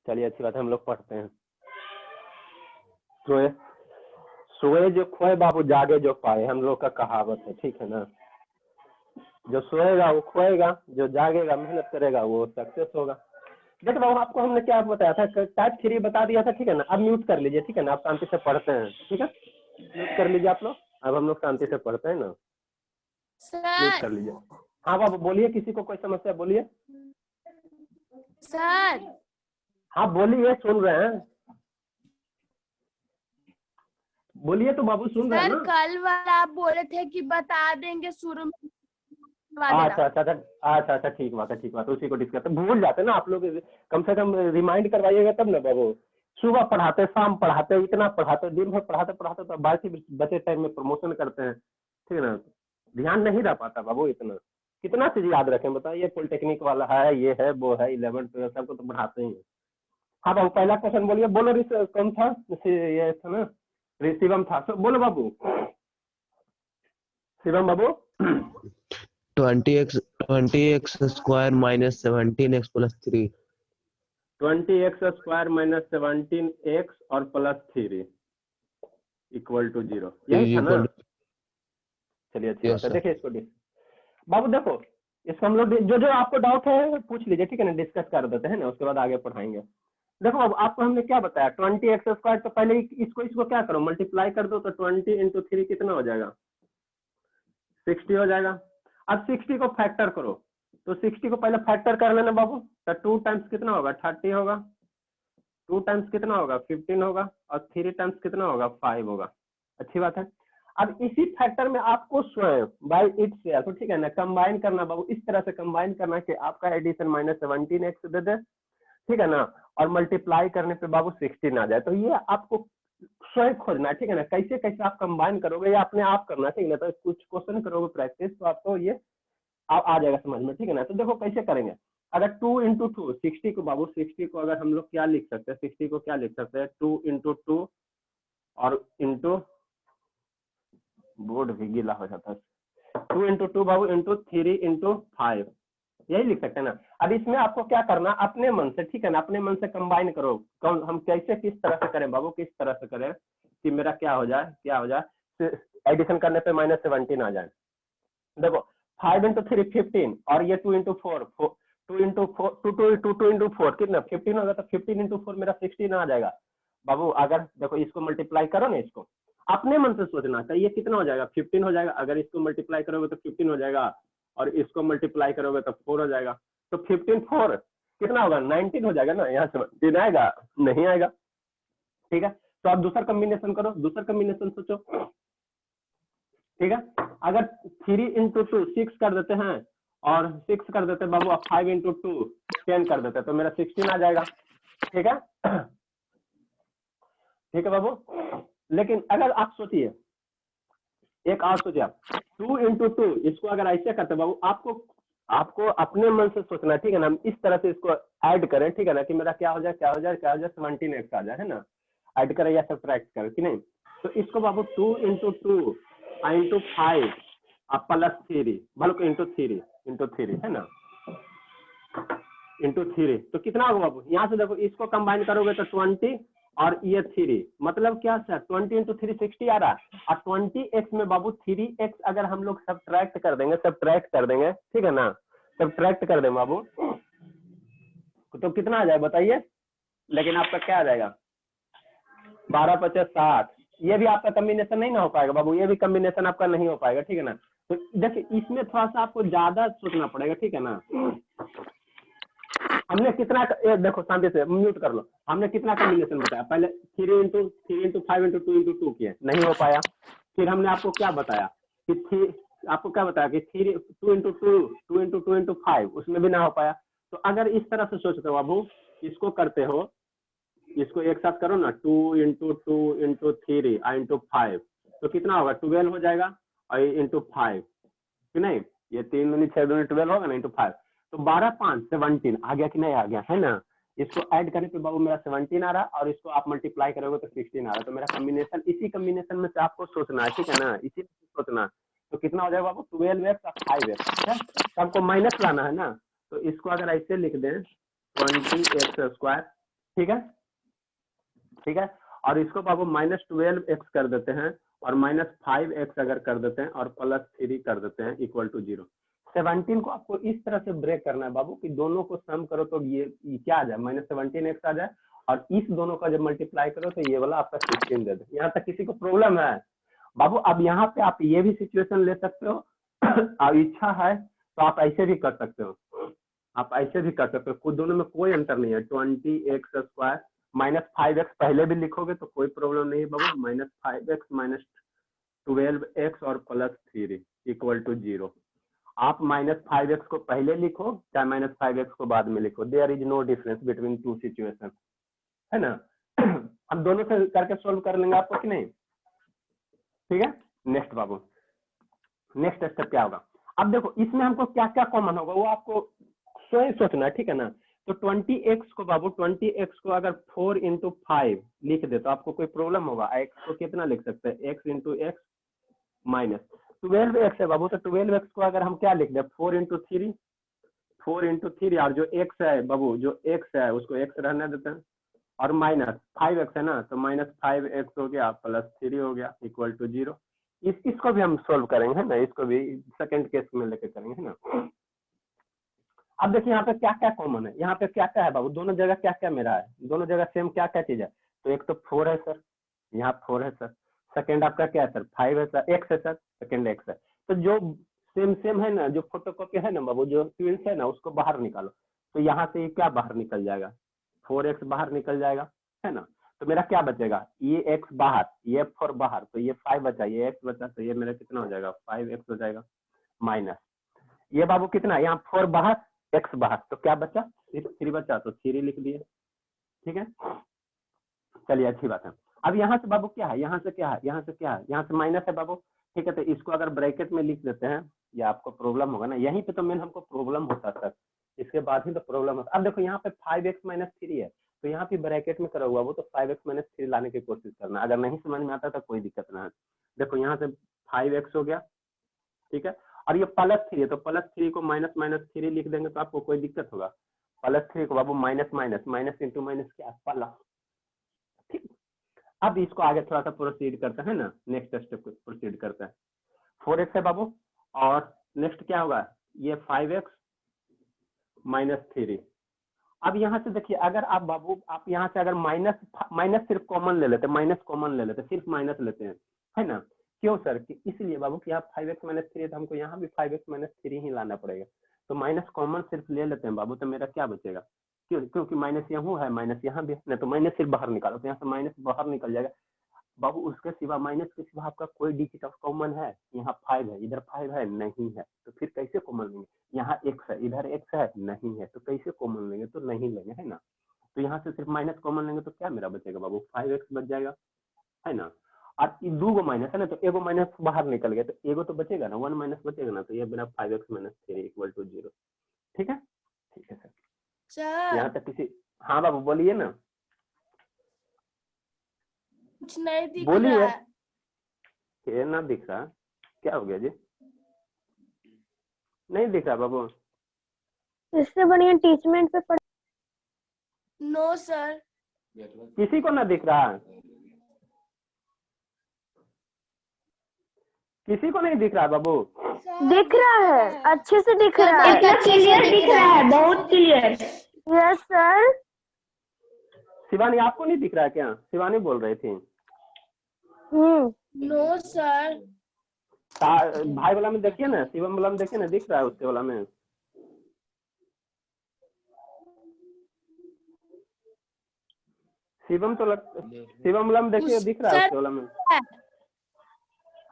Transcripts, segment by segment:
चलिए अच्छी बात है, हम लोग पढ़ते हैं। सोए सोए जो खोए बाबू, जागे जो पाए, हम लोग का कहावत है, ठीक है ना। जो सोएगा वो खोएगा, जो जागेगा मेहनत करेगा वो सक्सेस होगा। देखो बाबू, आपको हमने क्या बताया था, टाइप 3 बता दिया था, ठीक है ना। अब म्यूट कर लीजिए, ठीक है ना, आप शांति से पढ़ते हैं, ठीक है। म्यूट कर लीजिए आप लोग, अब हम लोग शांति से पढ़ते हैं ना। म्यूट सर कर लीजिए। हाँ बाबू बोलिए, किसी को कोई समस्या बोलिए। सर हाँ बोलिए, सुन रहे हैं, बोलिए तो बाबू, सुन रहे हैं सर ना। कल वाला आप बोले थे कि बता देंगे शुरू में करवा देना। अच्छा अच्छा अच्छा अच्छा अच्छा, ठीक बात है, ठीक बात है, उसी को डिस्कस भूल जाते हैं ना आप लोग। कम से कम रिमाइंड करवाइएगा तब ना बाबू। सुबह पढ़ाते, शाम पढ़ाते, इतना पढ़ाते, दिन भर पढ़ाते पढ़ाते, तो बाकी बचे टाइम में प्रमोशन करते हैं, ठीक है ना। ध्यान नहीं रह पाता बाबू इतना। कितना चीज याद रखें बताइए, पॉलिटेक्निक वाला है, ये है वो है, 11th 12th सबको तो पढ़ाते ही हैं। हाँ बाबू, पहला क्वेश्चन बोलिए। बोलो कौन था, ये था ना, शिवम था। बोलो बाबू, शिवम बाबू। 20x square minus 17x plus 3। 20x square minus 17x और प्लस 3 इक्वल टू 0, यही था ना। चलिए अच्छी बात है। देखिए इसको बाबू देखो, इसको हम लोग जो जो आपको डाउट है पूछ लीजिए, ठीक है ना, डिस्कस कर देते हैं ना, उसके बाद आगे पढ़ाएंगे। देखो अब आपको हमने क्या बताया, 20x स्क्वायर, तो पहले इसको इसको क्या करो, मल्टीप्लाई कर दो, तो 20 इंटू 3 कितना हो जाएगा, 60 हो जाएगा। अब 60 को फैक्टर करो, तो 60 को पहले फैक्टर कर लेना बाबू, तो 2 टाइम्स कितना होगा, 30 होगा, 2 टाइम्स कितना होगा, 15 होगा, और 3 टाइम्स कितना होगा, 5 होगा। अच्छी बात है। अब इसी फैक्टर में आपको स्वयं बाई इट सेल्फ, ठीक है ना, कंबाइन करना बाबू, इस तरह से कंबाइन करना कि आपका एडिशन माइनस 17x दे दे, ठीक है ना, और मल्टीप्लाई करने पे बाबू 16 आ जाए। तो ये आपको स्वयं खोजना है, ठीक है ना, कैसे कैसे आप कंबाइन करोगे या अपने आप करना, ठीक है ना। तो कुछ क्वेश्चन करोगे प्रैक्टिस, तो आपको ये आ जाएगा समझ में, ठीक है ना। तो देखो कैसे करेंगे। अगर 2 इंटू 2 60 को बाबू, 60 को अगर हम लोग क्या लिख सकते हैं, 60 को क्या लिख सकते हैं, 2 इंटू 2 और इंटू, बोर्ड भी गीला हो जाता है, 2 इंटू 2 बाबू इंटू 3 इंटू 5, यही लिख सकते हैं ना। अब इसमें आपको क्या करना, अपने मन से, ठीक है ना, अपने मन से कंबाइन करो। हम कैसे किस तरह से करें बाबू, किस तरह से करें कि मेरा क्या हो जाए, क्या हो जाए, एडिशन करने पे माइनस 17 आ जाए। देखो 5 इंटू 3 15, और ये 2 इंटू 4 2 इंटू 4 2 इंटू 4 कितना 15 होगा, तो 15 इंटू 4 मेरा 16 आ जाएगा बाबू। अगर देखो इसको मल्टीप्लाई करो ना, इसको अपने मन से सोचना चाहिए, कितना हो जाएगा, 15 हो जाएगा। अगर इसको मल्टीप्लाई करोगे तो 15 हो जाएगा, और इसको मल्टीप्लाई करोगे तो 4 हो जाएगा। तो 15 4 कितना होगा, 19 हो जाएगा ना। यहाँ से 17 आएगा, नहीं आएगा, ठीक है। तो आप दूसरा कॉम्बिनेशन करो, दूसरा कॉम्बिनेशन सोचो, ठीक है। अगर 3 इंटू 2 6 कर देते हैं, और 6 कर देते हैं बाबू, आप 5 इंटू 2 10 कर देते हैं, तो मेरा 16 आ जाएगा, ठीक है। ठीक है बाबू। लेकिन अगर आप सोचिए, एक और सोचिए आप, 2 इंटू 2 इसको अगर ऐसे करते बाबू, आपको अपने मन से सोचना है, ठीक है ना। हम इस तरह से इसको ऐड करें, ठीक है ना, कि मेरा क्या हो जाए, क्या हो जाए, क्या हो जाए, 17x आ जाए, है ना। ऐड करें या सब्ट्रैक्ट करें कि नहीं। तो इसको बाबू 2 इंटू 2 इंटू 5 प्लस 3, बल्कि इंटू 3 है ना, इंटू 3, तो कितना होगा बाबू। यहाँ से देखो इसको कंबाइन करोगे तो 20, और ये 3, मतलब क्या सर, 20 इंटू 3 60 आ रहा है, और 20x में बाबू 3x अगर हम लोग सब्ट्रैक्ट कर देंगे, ठीक है ना, सब्ट्रैक्ट कर देंगे बाबू, तो कितना आ जाए बताइए। लेकिन आपका क्या आ जाएगा, 12 50 60, ये भी आपका कॉम्बिनेशन नहीं ना हो पाएगा बाबू, ये भी कॉम्बिनेशन आपका नहीं हो पाएगा, ठीक है ना। तो देखिए इसमें थोड़ा सा आपको ज्यादा सोचना पड़ेगा, ठीक है ना। हमने कितना, देखो शांति से म्यूट कर लो, हमने कितना कॉम्बिनेशन बताया पहले, 3 इंटू 5 इंटू 2 इंटू 2 किए, नहीं हो पाया। फिर हमने आपको क्या बताया कि आपको क्या बताया कि 2 इंटू 2 इंटू 5, उसमें भी ना हो पाया। तो अगर इस तरह से सोचते हो बाबू, इसको करते हो, इसको एक साथ करो ना, 2 इंटू 3 इंटू 5, तो कितना होगा, 12 हो जाएगा, और इंटू 5 कि नहीं, ये 3 दूनी 6 दूनी 12 होगा ना, इंटू 5, तो 12 5 17 आ गया कि नहीं आ गया, है ना। इसको ऐड करने पे बाबू मेरा 17 आ रहा है, और इसको आप मल्टीप्लाई करोगे तो 16 आ रहा है। तो मेरा कॉम्बिनेशन, इसी कॉम्बिनेशन में से आपको सोचना है, ठीक है ना, इसी में सोचना। तो कितना हो जाएगा बाबू, 12x और 5x, ठीक है। सबको माइनस लाना है ना, तो इसको अगर ऐसे लिख दें 20x स्क्वायर, ठीक है, ठीक है। और इसको बाबू -12x कर देते हैं और -5x अगर कर देते हैं और +3 कर देते हैं इक्वल टू 0। 17 को आपको इस तरह से ब्रेक करना है बाबू कि दोनों को सम करो तो ये क्या आ जाए, -17x आ जाए, और इस दोनों का जब मल्टीप्लाई करो तो ये वाला आपका 16 दे दे। यहाँ तक किसी को प्रॉब्लम है बाबू? अब यहाँ पे आप ये भी सिचुएशन ले सकते हो और इच्छा है तो आप ऐसे भी कर सकते हो, आप ऐसे भी कर सकते हो, दोनों में कोई अंतर नहीं है। 20x² -5x पहले भी लिखोगे तो कोई प्रॉब्लम नहीं है बाबू। -5x -12x और +3 इक्वल टू 0। आप -5x को पहले लिखो चाहे -5x को बाद में लिखो, there is no difference between two situation, है ना। हम दोनों से करके सोल्व कर लेंगे आपको कि नहीं, ठीक है। नेक्स्ट बाबू, नेक्स्ट स्टेप क्या होगा? अब देखो इसमें हमको क्या क्या कॉमन होगा वो आपको स्वयं सोचना है, ठीक है ना। तो 20x को बाबू 20x को अगर 4 × 5 लिख दे तो आपको कोई प्रॉब्लम होगा? x को कितना लिख सकते हैं? x × x माइनस 12x है बाबू, तो 12x को अगर हम क्या लिख दे 4 × 3, 4 × 3, और जो x है बाबू, जो x है उसको x रहने देते हैं, और -5x है ना, तो -5x हो गया +3 हो गया इक्वल टू 0। इसको भी हम सोल्व करेंगे, है ना, इसको भी सेकंड केस में लेके करेंगे, है ना। अब देखिए यहाँ पे क्या क्या कॉमन है, यहाँ पे क्या क्या है बाबू, दोनों जगह क्या क्या मेरा है, दोनों जगह सेम क्या क्या चीज है। तो एक तो 4 है सर, यहाँ 4 है सर, सेकंड आपका क्या है सर 5 है सर, x है सर, सेकंड x है। तो जो सेम सेम है ना, जो फोटोकॉपी है ना बाबू, जो ट्विंस है ना, उसको बाहर निकालो। तो यहाँ से ये क्या बाहर निकल जाएगा, 4x बाहर निकल जाएगा, है ना। तो मेरा क्या बचेगा, ये x बाहर, ये 4 बाहर, तो ये 5 बचा, ये x बचा, तो ये मेरा कितना हो जाएगा 5x हो जाएगा, माइनस ये बाबू कितना, यहाँ 4 बाहर x बाहर, तो क्या बचा 3 बचा, तो 3 लिख दिए, ठीक है। चलिए अच्छी बात है। अब यहाँ से बाबू क्या है, यहाँ से क्या है, यहाँ से क्या है, यहाँ से माइनस है बाबू, ठीक है। तो इसको अगर ब्रैकेट में लिख देते हैं, या आपको प्रॉब्लम होगा ना, यहीं पे तो मेन हमको प्रॉब्लम होता सर, इसके बाद ही तो प्रॉब्लम होता। अब देखो यहाँ पे 5x - 3 है, तो यहाँ पे ब्रैकेट में करा हुआ वो तो 5x - 3 लाने की कोशिश करना, अगर नहीं समझ में आता तो कोई दिक्कत ना है। देखो यहाँ से 5x हो गया, ठीक है, और ये +3 है, तो +3 को -3 लिख देंगे तो आपको कोई दिक्कत होगा? +3 को बाबू माइनस × माइनस क्या प्लस, ठीक। अब इसको आगे थोड़ा सा प्रोसीड करते हैं ना, नेक्स्ट स्टेप को प्रोसीड करते हैं। 4x है बाबू, और नेक्स्ट क्या होगा, ये 5x - 3। अब यहाँ से देखिए, अगर आप बाबू आप यहाँ से अगर माइनस सिर्फ कॉमन ले लेते, माइनस कॉमन ले लेते, सिर्फ माइनस लेते हैं, है ना। क्यों सर? कि इसलिए बाबू कि आप 5x - 3 है तो हमको यहाँ भी 5x - 3 ही लाना पड़ेगा। तो माइनस कॉमन सिर्फ ले लेते हैं बाबू, तो मेरा क्या बचेगा, क्योंकि माइनस यहाँ है, माइनस यहाँ भी है, तो माइनस सिर्फ बाहर निकालो, तो यहाँ से माइनस बाहर निकल जाएगा बाबू। उसके सिवा माइनस के सिवा आपका कोई डिजिट ऑफ कॉमन है? यहाँ 5 है, इधर 5 है, नहीं है, तो फिर कैसे कॉमन लेंगे? यहाँ x है, इधर x है, नहीं है, तो कैसे कॉमन लेंगे? तो नहीं लेंगे, है ना। तो यहाँ से सिर्फ माइनस कॉमन लेंगे तो क्या मेरा बचेगा बाबू, 5x बच जाएगा, है ना। और 2 माइनस है ना, तो एगो माइनस बाहर निकल गया, तो एगो तो बचेगा ना, 1 माइनस बचेगा ना, तो ये मेरा 5x - 3 इक्वल टू 0, ठीक है। ठीक है सर, यहाँ तक किसी, हाँ बाबू बोलिए ना, कुछ नहीं दिख बोलिए। रहा है। ये ना दिख रहा, क्या हो गया जी, नहीं दिख रहा बाबू? इससे बढ़िया टीचमेंट पे पढ़। नो सर, किसी को ना दिख रहा, किसी को नहीं दिख रहा बाबू? दिख रहा है, अच्छे से दिख रहा है, इतना क्लियर दिख रहा है, बहुत क्लियर। Yes sir. शिवानी आपको नहीं दिख रहा है क्या? शिवानी बोल रही थी। नो सर, भाई वाला में देखिए ना, शिवम वाला में देखिए ना, दिख रहा है उसके वाला में? शिवम तो शिवम वाला में देखिए, दिख रहा है उसके वाला में?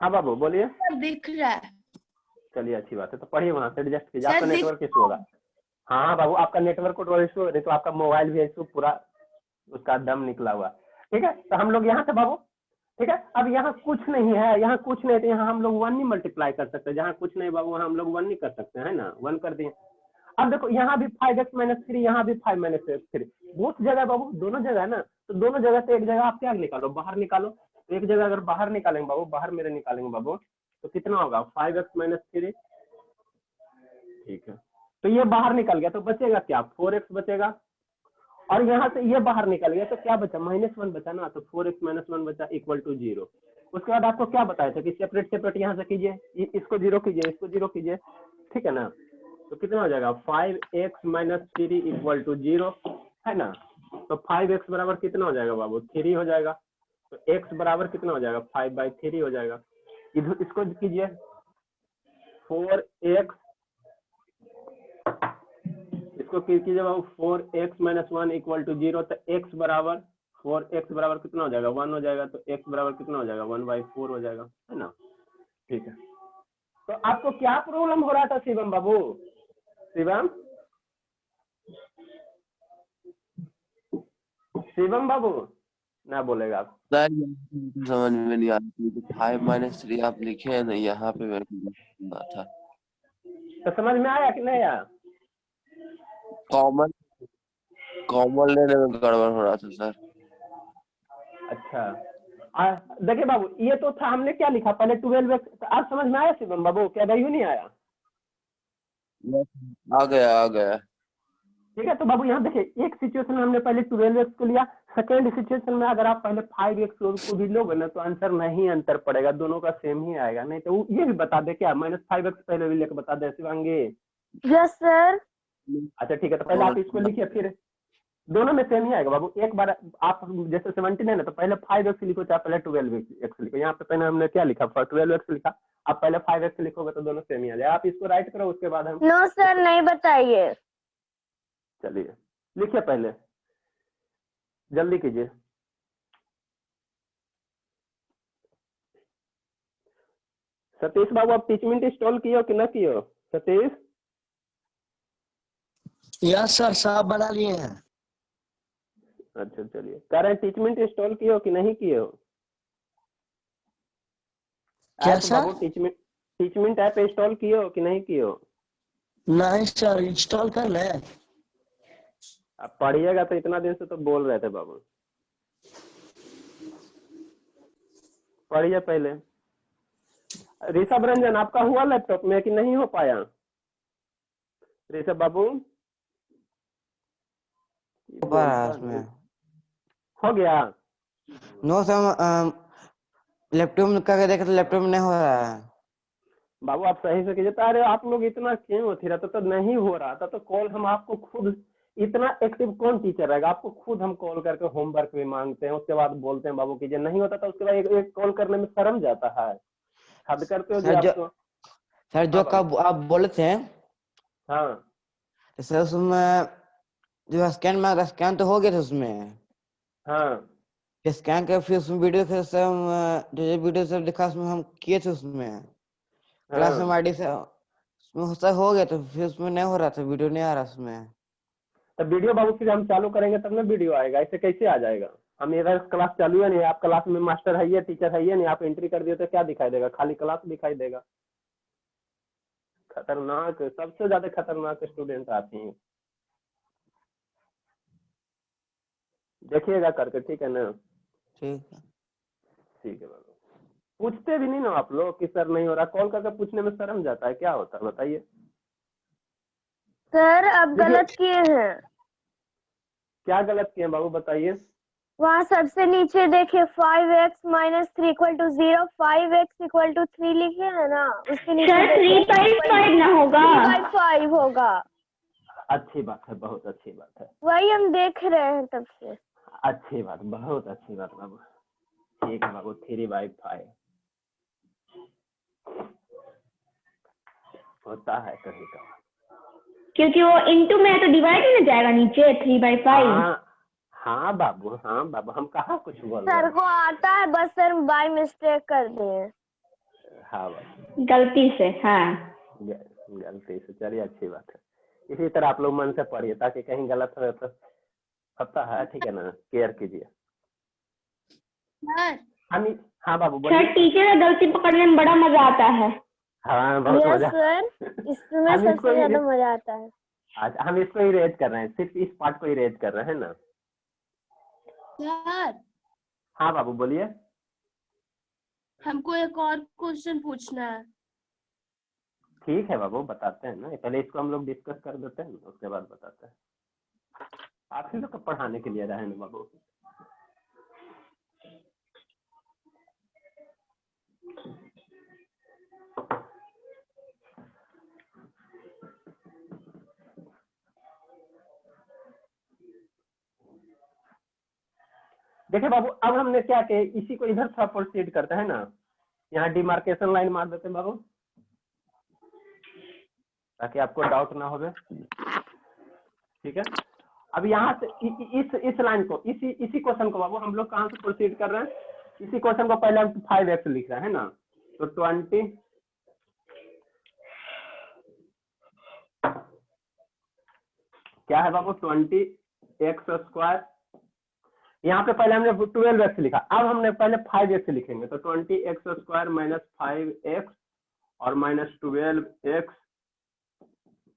हाँ बाबू बोलिए। दिख रहा है। चलिए अच्छी बात है, तो पढ़िए वहां से एडजस्ट कीजिए, आपका नेटवर्क इशू होगा। हाँ बाबू आपका नेटवर्क को इशू है, तो आपका मोबाइल भी इशू, पूरा उसका दम निकला हुआ, ठीक है। तो हम लोग यहाँ से बाबू, ठीक है। अब यहाँ कुछ नहीं है, यहाँ कुछ नहीं, तो यहाँ हम लोग 1 नहीं मल्टीप्लाई कर सकते, जहाँ कुछ नहीं बाबू वहाँ हम लोग 1 नहीं कर सकते, है ना, 1 कर दिए। अब देखो यहाँ भी 5x - 3, यहाँ भी 5 - 3, बहुत जगह बाबू, दोनों जगह है ना, तो दोनों जगह से एक जगह आप क्या निकालो, बाहर निकालो। तो एक जगह अगर बाहर निकालेंगे बाबू, बाहर मेरे निकालेंगे बाबू, तो कितना होगा 5x - 3, ठीक है। तो ये बाहर निकल गया, तो बचेगा क्या, 4x बचेगा, और यहाँ से ये बाहर निकल गया तो क्या बचा, -1 बचा ना, तो 4x - 1 बचा इक्वल टू 0। उसके बाद आपको क्या बताया था कि सेपरेट सेपरेट यहाँ से कीजिए, इसको 0 कीजिए, इसको 0 कीजिए, ठीक है ना। तो कितना हो जाएगा 5x - 3 इक्वल टू 0 है ना। तो 5x बराबर कितना हो जाएगा बाबू 3 हो जाएगा। तो x बराबर कितना हो जाएगा 5/3 हो जाएगा। इधर इसको कीजिए 4x, इसको कीजिए बाबू 4x - 1 इक्वल टू 0। तो x बराबर 4x बराबर कितना हो जाएगा 1 हो जाएगा। तो x बराबर कितना हो जाएगा 1/4 हो जाएगा, है ना। ठीक है, तो आपको क्या प्रॉब्लम हो रहा था शिवम बाबू? शिवम बाबू ना बोलेगा आप। सर समझ में नहीं आ रही, 5 - 3 आप लिखे हैं ना, यहाँ पे मेरे को लिखना था। तो समझ में आया कि नहीं आया? कॉमन लेने में गड़बड़ हो रहा था सर। अच्छा, देखिए बाबू ये तो था, हमने क्या लिखा पहले 12x। आप समझ में आया शिवम बाबू? क्या नहीं नहीं आया? आ गया। ठीक है, तो बाबू यहाँ देखिए एक सिचुएशन में हमने पहले 12x को लिया, सेकेंड सिचुएशन में अगर आप पहले 5x को भी लोगे ना तो आंसर नहीं अंतर पड़ेगा, दोनों का सेम ही आएगा। नहीं तो ये भी बता दे क्या, -5x पहले भी लेकर बता दे शिवांगी। Yes sir. अच्छा ठीक है, तो पहले आप इसको लिखिए, फिर दोनों में सेम ही आएगा बाबू। एक बार आप जैसे 17 है ना, तो पहले 5x लिखो चाहे पहले 12x लिखो। यहाँ पे पहले हमने क्या लिखा 12x लिखा, आप पहले 5x लिखोगे तो दोनों सेम ही आ जाए। आप इसको राइट करो, उसके बाद हम नो सर नहीं बताइए। चलिए लिखिए, पहले जल्दी कीजिए। सतीश बाबू आप टीचमेंट इंस्टॉल किए हो कि ना किए हो? सतीश यस सर, सब बना लिए हैं। अच्छा चलिए, कह रहे हैं टीचमेंट इंस्टॉल किए हो कि नहीं किए हो? क्या ऐप सर? बाबू टीचमेंट ऐप इंस्टॉल किए हो कि नहीं किए हो? नहीं सर, इंस्टॉल कर ले। आप पढ़िएगा तो इतना दिन से तो बोल रहे थे बाबू, पढ़िए पहले। ऋषभ रंजन आपका हुआ लैपटॉप में कि नहीं हो पाया? ऋषभ बाबू हो गया? नो सर, लैपटॉप में करके देखा तो लैपटॉप में नहीं हो रहा है। बाबू आप सही से कीजिए। अरे आप लोग इतना क्यों होती रहता, तो नहीं हो रहा था तो कॉल हम आपको खुद, इतना एक्टिव कौन टीचर रहेगा? आपको खुद हम कॉल करके होमवर्क भी मांगते हैं, उसके बाद बोलते हैं बाबू कीजिए, नहीं होता था उसके बाद एक कॉल करने में शर्म जाता है। हद करते हो जी आप तो। सर जो कब आप बोले थे, हाँ तो सर उसमें जो स्कैन में स्कैन तो हो गया था उसमें। हाँ स्कैन कर फिर उसमें वीडियो फिर से जो वीडियो सब दिखा उसमें हम किए थे उसमें क्लासरूम आईडी से, उसमें सर हो गया, तो फिर उसमें नहीं हो रहा था, वीडियो नहीं आ रहा उसमें। तो वीडियो बाबू फिर हम चालू करेंगे तब ना वीडियो आएगा, ऐसे कैसे आ जाएगा? हम मेरा क्लास चालू है नहीं, आप क्लास में मास्टर है ये, टीचर है ये नहीं, आप एंट्री कर दिए तो क्या दिखाई देगा? खाली क्लास दिखाई देगा। खतरनाक, सबसे ज्यादा खतरनाक स्टूडेंट आते हैं, देखिएगा करके, ठीक है ना? ठीक ठीक है बाबू। पूछते भी नहीं ना आप लोग कि सर नहीं हो रहा, कॉल करके पूछने में शर्म जाता है, क्या होता है बताइए? सर अब गलत किए हैं। क्या गलत किए बाबू बताइए? वहाँ सबसे नीचे देखिए 5x - 3 equal to 0, 5x equal to 3 लिखे है ना, उसके नीचे सर 3/5 ना होगा, 3/5 होगा। अच्छी बात है, बहुत अच्छी बात है, वही हम देख रहे हैं तब से। अच्छी बात, बहुत अच्छी बात बाबू। ठीक है बाबू, 3/5 होता है कहीं का, क्योंकि वो इंटू में है तो डिवाइड में जाएगा नीचे 3/5। हाँ बाबू, हाँ बाबू, हम कहाँ कुछ बोल रहे सर हैं। को आता है, बस सर बाय मिस्टेक कर दिए। हाँ बाबू, गलती से, हाँ गलती से, चलिए अच्छी बात है। इसी तरह आप लोग मन से पढ़िए ताकि कहीं गलत हो तो पता है, ठीक है ना? केयर कीजिए। हाँ बाबू सर, बोलिए। टीचर का गलती पकड़ने में बड़ा मजा आता है। हाँ बहुत मजा सर, इसमें सबसे ज्यादा मजा आता है। अच्छा, हम इसको इरेज कर रहे हैं, सिर्फ इस पार्ट को इरेज कर रहे हैं ना सर? हाँ बाबू बोलिए। हमको एक और क्वेश्चन पूछना है। ठीक है बाबू, बताते हैं ना, पहले इसको हम लोग डिस्कस कर देते हैं, उसके बाद बताते हैं। आप ही लोग को पढ़ाने के लिए रहे हैं बाबू। देखिए बाबू, अब हमने क्या किया, इसी को इधर थोड़ा प्रोसीड करते हैं ना, यहाँ डिमार्केशन लाइन मार देते हैं बाबू, ताकि आपको डाउट ना हो। ठीक है, अब यहाँ से इस लाइन को, इसी क्वेश्चन को बाबू हम लोग कहाँ से प्रोसीड कर रहे हैं, इसी क्वेश्चन को पहले हम 5x लिख रहे हैं ना, तो 20 क्या है बाबू 20x²। यहाँ पे पहले हमने 12x लिखा, अब हमने पहले 5x लिखेंगे, तो 20x² माइनस 5x और minus 12x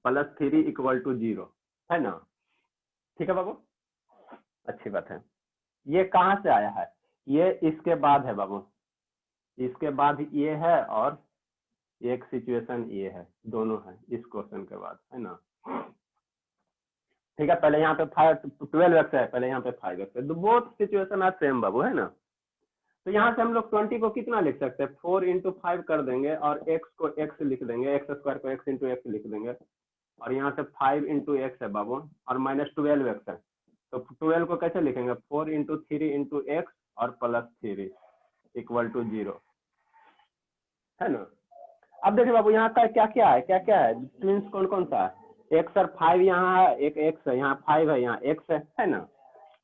plus 3 equal to 0 है ना। ठीक है बाबू, अच्छी बात है। ये कहाँ से आया है, ये इसके बाद है बाबू, इसके बाद ये है और एक सिचुएशन ये है, दोनों है इस क्वेश्चन के बाद, है ना। ठीक है, पहले यहाँ पे 12x है, पहले यहाँ पे 5x है, तो बोथ सिचुएशन आर सेम बाबू, है ना। तो यहाँ से हम लोग 20 को कितना लिख सकते हैं, 4 × 5 कर देंगे और x को x लिख देंगे, x² को x × x लिख देंगे, और यहाँ से 5 × x है बाबू और माइनस 12x है, तो 12 को कैसे लिखेंगे, 4 × 3 × x और प्लस 3 इक्वल टू 0, है ना। अब देखिए बाबू यहाँ का क्या क्या है, क्या क्या है, ट्विंस कौन कौन सा है, x और 5 यहाँ है, एक x है, यहाँ 5 है, यहाँ x है ना।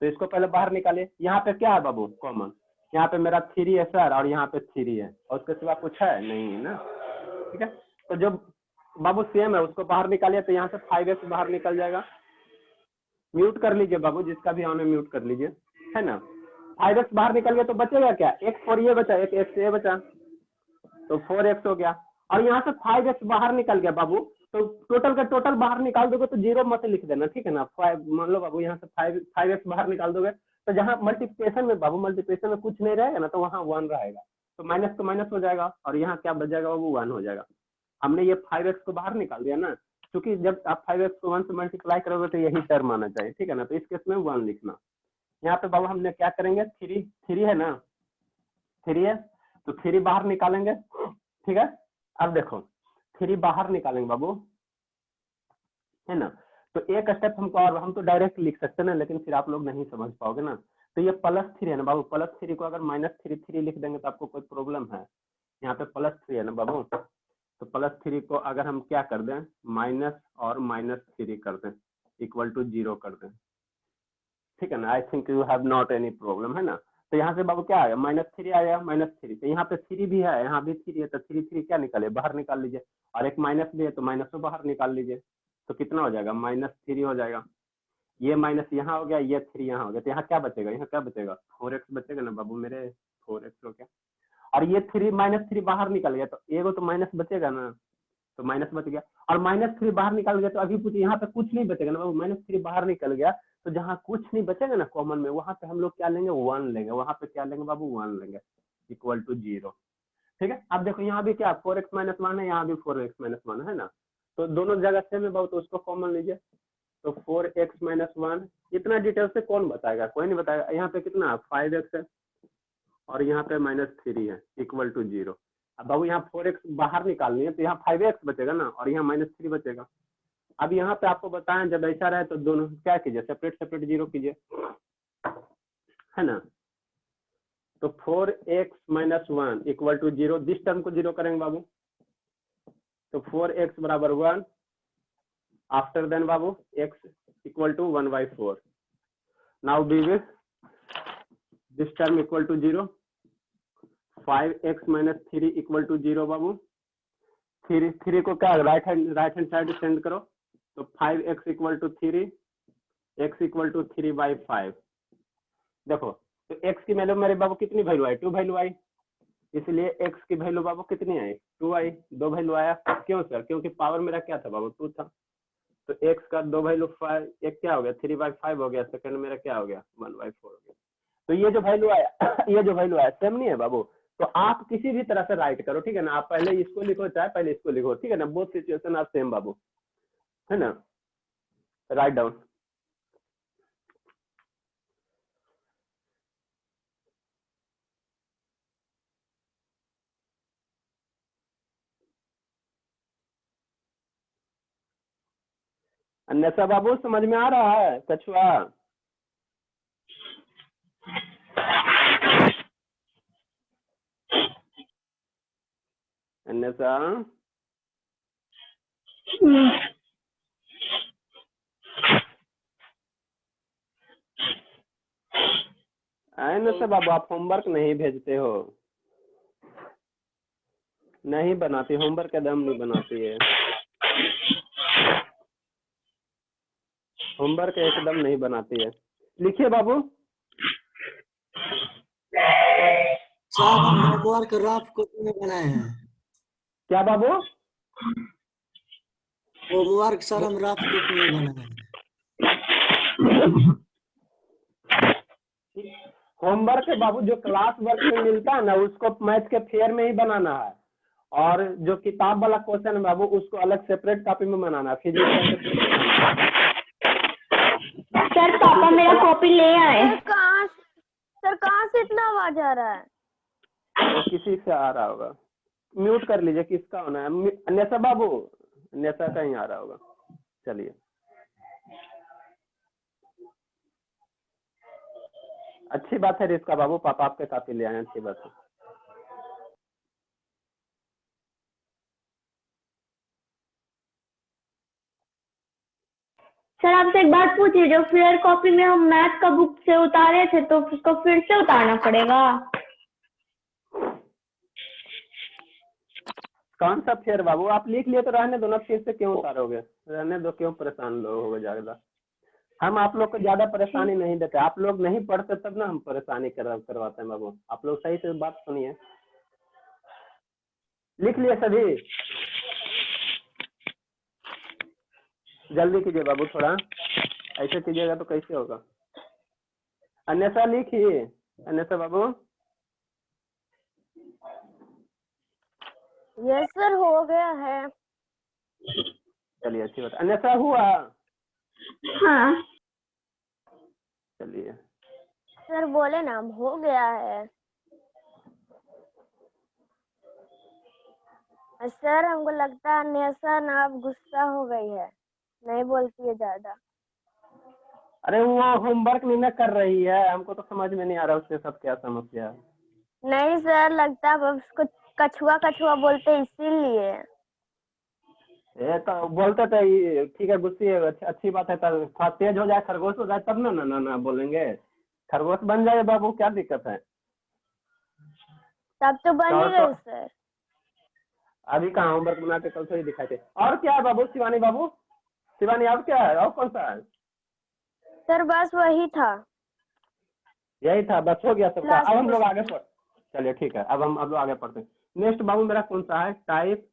तो इसको पहले बाहर निकालिए, यहाँ पे क्या है बाबू कॉमन, यहाँ पे मेरा 3 है सर और यहाँ पे 3 है, और उसके सिवा कुछ है नहीं है ना। ठीक है, तो जो बाबू सेम है उसको बाहर निकालिए, तो यहाँ से 5x बाहर निकल जाएगा। म्यूट कर लीजिए बाबू, जिसका भी ऑन है म्यूट कर लीजिए, है ना। 5x बाहर निकल गया तो बचेगा क्या, x और ये बचा, एक x ये बचा, तो 4x हो गया। और यहाँ से 5x बाहर निकल गया बाबू, तो टोटल का टोटल बाहर निकाल दोगे तो 0 मत लिख देना, ठीक है ना। 5 मान लो बाबू यहाँ से 5x बाहर निकाल दोगे, तो जहाँ मल्टीप्लिकेशन में बाबू, मल्टीप्लिकेशन में कुछ नहीं रहेगा ना, तो वहाँ 1 रहेगा, तो माइनस तो माइनस हो जाएगा, और यहाँ क्या बच जाएगा बाबू, 1 हो जाएगा। हमने ये 5x को बाहर निकाल दिया ना, क्योंकि जब आप 5x को 1 से मल्टीप्लाई करोगे तो यही टर्म आना चाहिए, ठीक है ना। तो इस केस में 1 लिखना। यहाँ पे बाबू हमने क्या करेंगे, 3 है ना, 3 है तो 3 बाहर निकालेंगे, ठीक है। अब देखो 3 बाहर निकालेंगे बाबू, है ना। तो एक स्टेप हमको, और हम तो डायरेक्ट लिख सकते हैं ना, लेकिन फिर आप लोग नहीं समझ पाओगे ना। तो ये +3 है ना बाबू, +3 को अगर -3 लिख देंगे तो आपको कोई प्रॉब्लम है। यहाँ पे +3 है ना बाबू, तो +3 को अगर हम क्या कर दें, माइनस और -3 कर दें इक्वल टू 0 कर दें, ठीक है ना। I think you have not any problem, है ना। तो यहाँ से बाबू क्या आया, -3 आया, -3, तो यहाँ पे 3 भी है, यहाँ भी 3 है, तो 3 क्या निकाले, बाहर निकाल लीजिए, और एक माइनस भी है तो माइनस को बाहर निकाल लीजिए, तो कितना हो जाएगा, -3 हो जाएगा। ये माइनस यहाँ हो गया, ये 3 यहाँ हो गया, तो यहाँ क्या बचेगा, यहाँ क्या बचेगा, 4x बचेगा ना बाबू मेरे, 4x हो गया। और ये 3 -3 बाहर निकल गया, तो एगो तो माइनस बचेगा ना, तो माइनस बच गया। और -3 बाहर निकल गया तो अभी पूछिए, यहाँ पे कुछ नहीं बचेगा ना बाबू, -3 बाहर निकल गया, तो जहाँ कुछ नहीं बचेगा ना कॉमन में, वहां पे हम लोग क्या लेंगे, 1 लेंगे, वहां पे क्या लेंगे बाबू, 1 लेंगे इक्वल टू 0, ठीक है। अब देखो यहाँ भी क्या 4x - 1 है, यहाँ भी 4x - 1 है ना, तो दोनों जगह सेम है बाबू, तो उसको कॉमन लीजिए, तो 4x - 1, इतना डिटेल से कौन बताएगा, कोई नहीं बताएगा। यहाँ पे कितना 5x है और यहाँ पे -3 है इक्वल टू 0। अब बाबू यहाँ 4x बाहर निकालनी है, तो यहाँ 5x बचेगा ना, और यहाँ -3 बचेगा। अब यहाँ पे आपको बताएं, जब ऐसा रहे तो दोनों क्या कीजिए, सेपरेट सेपरेट 0 कीजिए, है ना। तो 4x - 1 equal to 0, this term को 0 करेंगे बाबू, तो 4x बराबर 1, आफ्टर देन बाबू x equal to 1/4। Now the this term equal to 0, 5x - 3 equal to 0 बाबू। 3 को क्या राइट हैंड साइड सेंड करो, तो 5x equal to 3, x equal to 3/5। देखो तो x की वैल्यू मेरे बाबू कितनी वैल्यू आई, 2 वैल्यू आई, इसलिए x की वैल्यू बाबू कितनी आई, 2 आई, 2 वैल्यू आया। क्यों सर, क्योंकि पावर मेरा क्या था बाबू, 2 था, तो x का 2 वैल्यू 5, एक क्या हो गया 3/5 हो गया, सेकंड मेरा क्या हो गया 1/4 हो गया। तो ये जो वैल्यू आया ये जो वैल्यू आया सेम नहीं है बाबू, तो आप किसी भी तरह से राइट करो, ठीक है ना। आप पहले इसको लिखो चाहे पहले इसको लिखो, ठीक है ना, बोथ सिचुएशन आर सेम बाबू, है ना। राइट डाउन अन्यथा बाबू समझ में आ रहा है कछुआ? अन्यथा अन्यथा बाबू आप होमवर्क नहीं भेजते हो, नहीं बनाती, होमवर्क एकदम नहीं बनाती है, होमवर्क एकदम नहीं बनाती है। लिखिए बाबू। साहब हम होमवर्क रफ कॉपी में बनाए हैं। क्या बाबू? होमवर्क सर हम रफ कॉपी में बनाए हैं। होमवर्क बाबू जो क्लास वर्क में मिलता है ना उसको मैथ के फेयर में ही बनाना है, और जो किताब वाला क्वेश्चन है बाबू उसको अलग सेपरेट कॉपी में बनाना है। फिजिक्स सर पापा मेरा कॉपी ले आए। सर कहाँ से इतना आवाज आ रहा है? वो किसी से आ रहा होगा, म्यूट कर लीजिए। किसका होना है? अन्यथा बाबू, अन्यथा कहीं आ रहा होगा। चलिए अच्छी बात है रिस्का बाबू, पापा आपके कॉपी ले आए, अच्छी बात है। सर आपसे एक बात पूछिए, जो फेयर कॉपी में हम मैथ का बुक से उतारे थे तो उसको फिर से उतारना पड़ेगा? कौन सा फेयर बाबू? आप लिख लिए तो रहने दो ना, फिर से क्यों उतारोगे? रहने दो, क्यों परेशान लोग हो ज्यादा। हम आप लोग को ज्यादा परेशानी नहीं देते, आप लोग नहीं पढ़ते तब ना हम परेशानी करवाते हैं बाबू। आप लोग सही से बात सुनिए। लिख लिए सभी? जल्दी कीजिए बाबू, थोड़ा ऐसे कीजिएगा तो कैसे होगा। अन्यथा लिखिए, अन्यथा बाबू। यस सर हो गया है। चलिए अच्छी बात। अन्यथा हुआ? हाँ चलिए सर बोले ना हो गया है। सर हमको लगता है अन्यथा ना अब गुस्सा हो गई है, नहीं बोलती है ज्यादा। अरे वो होमवर्क नहीं ना कर रही है, हमको तो समझ में नहीं आ रहा उसके साथ क्या समस्या है। नहीं सर लगता है उसको कछुआ कछुआ बोलते इसीलिए। ये तो बोलते थे, ठीक है गुस्से, अच्छी बात है। तब थोड़ा तेज हो जाए, खरगोश हो जाए तब ना ना ना ना बोलेंगे। खरगोश बन जाए बाबू, क्या दिक्कत है? तब तो बन ही गए सर। अभी कहाँ होमवर्क बना के कल से ही दिखाए थे। और क्या है बाबू? शिवानी बाबू, शिवानी और क्या है? और कौन सा है? सर बस वही था, यही था, बस हो गया सबका। अब हम लोग आगे पढ़, चलिए ठीक है, अब लोग आगे पढ़ते हैं। नेक्स्ट बाबू मेरा कौन सा है? टाइप।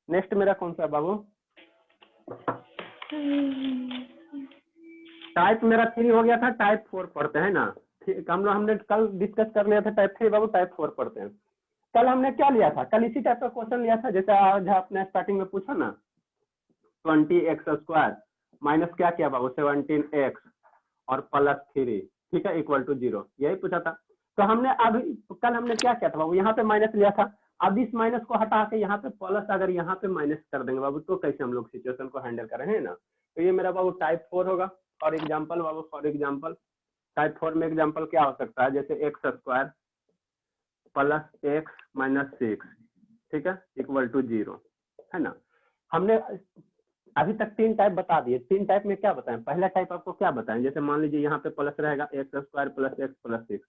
नेक्स्ट मेरा कौन सा है बाबू? टाइप मेरा 3 हो गया था, टाइप 4 पढ़ते हैं ना। ठीक, हमने कल डिस्कस कर लिया था टाइप 3 बाबू, टाइप 4 पढ़ते हैं। कल हमने क्या लिया था? कल इसी टाइप का क्वेश्चन लिया था जैसे आज आपने स्टार्टिंग में पूछा ना, 20x² माइनस क्या किया बाबू? 17x और +3, ठीक है, इक्वल टू 0, यही पूछा था। तो हमने अभी कल हमने क्या किया था बाबू? यहाँ पे माइनस लिया था। अब इस माइनस को हटा के यहाँ पे प्लस अगर यहाँ पे माइनस कर देंगे बाबू तो कैसे हम लोग सिचुएशन को हैंडल कर रहे हैं ना। तो ये मेरा बाबू टाइप 4 होगा। For example Babu, for example type 4 में एग्जाम्पल क्या हो सकता है? जैसे x² + x - 6, ठीक है, इक्वल टू 0, है ना। हमने अभी तक 3 टाइप बता दिए। 3 टाइप में क्या बताएं? पहला टाइप आपको क्या बताएं? जैसे मान लीजिए यहाँ पे प्लस रहेगा, x² + x + 6,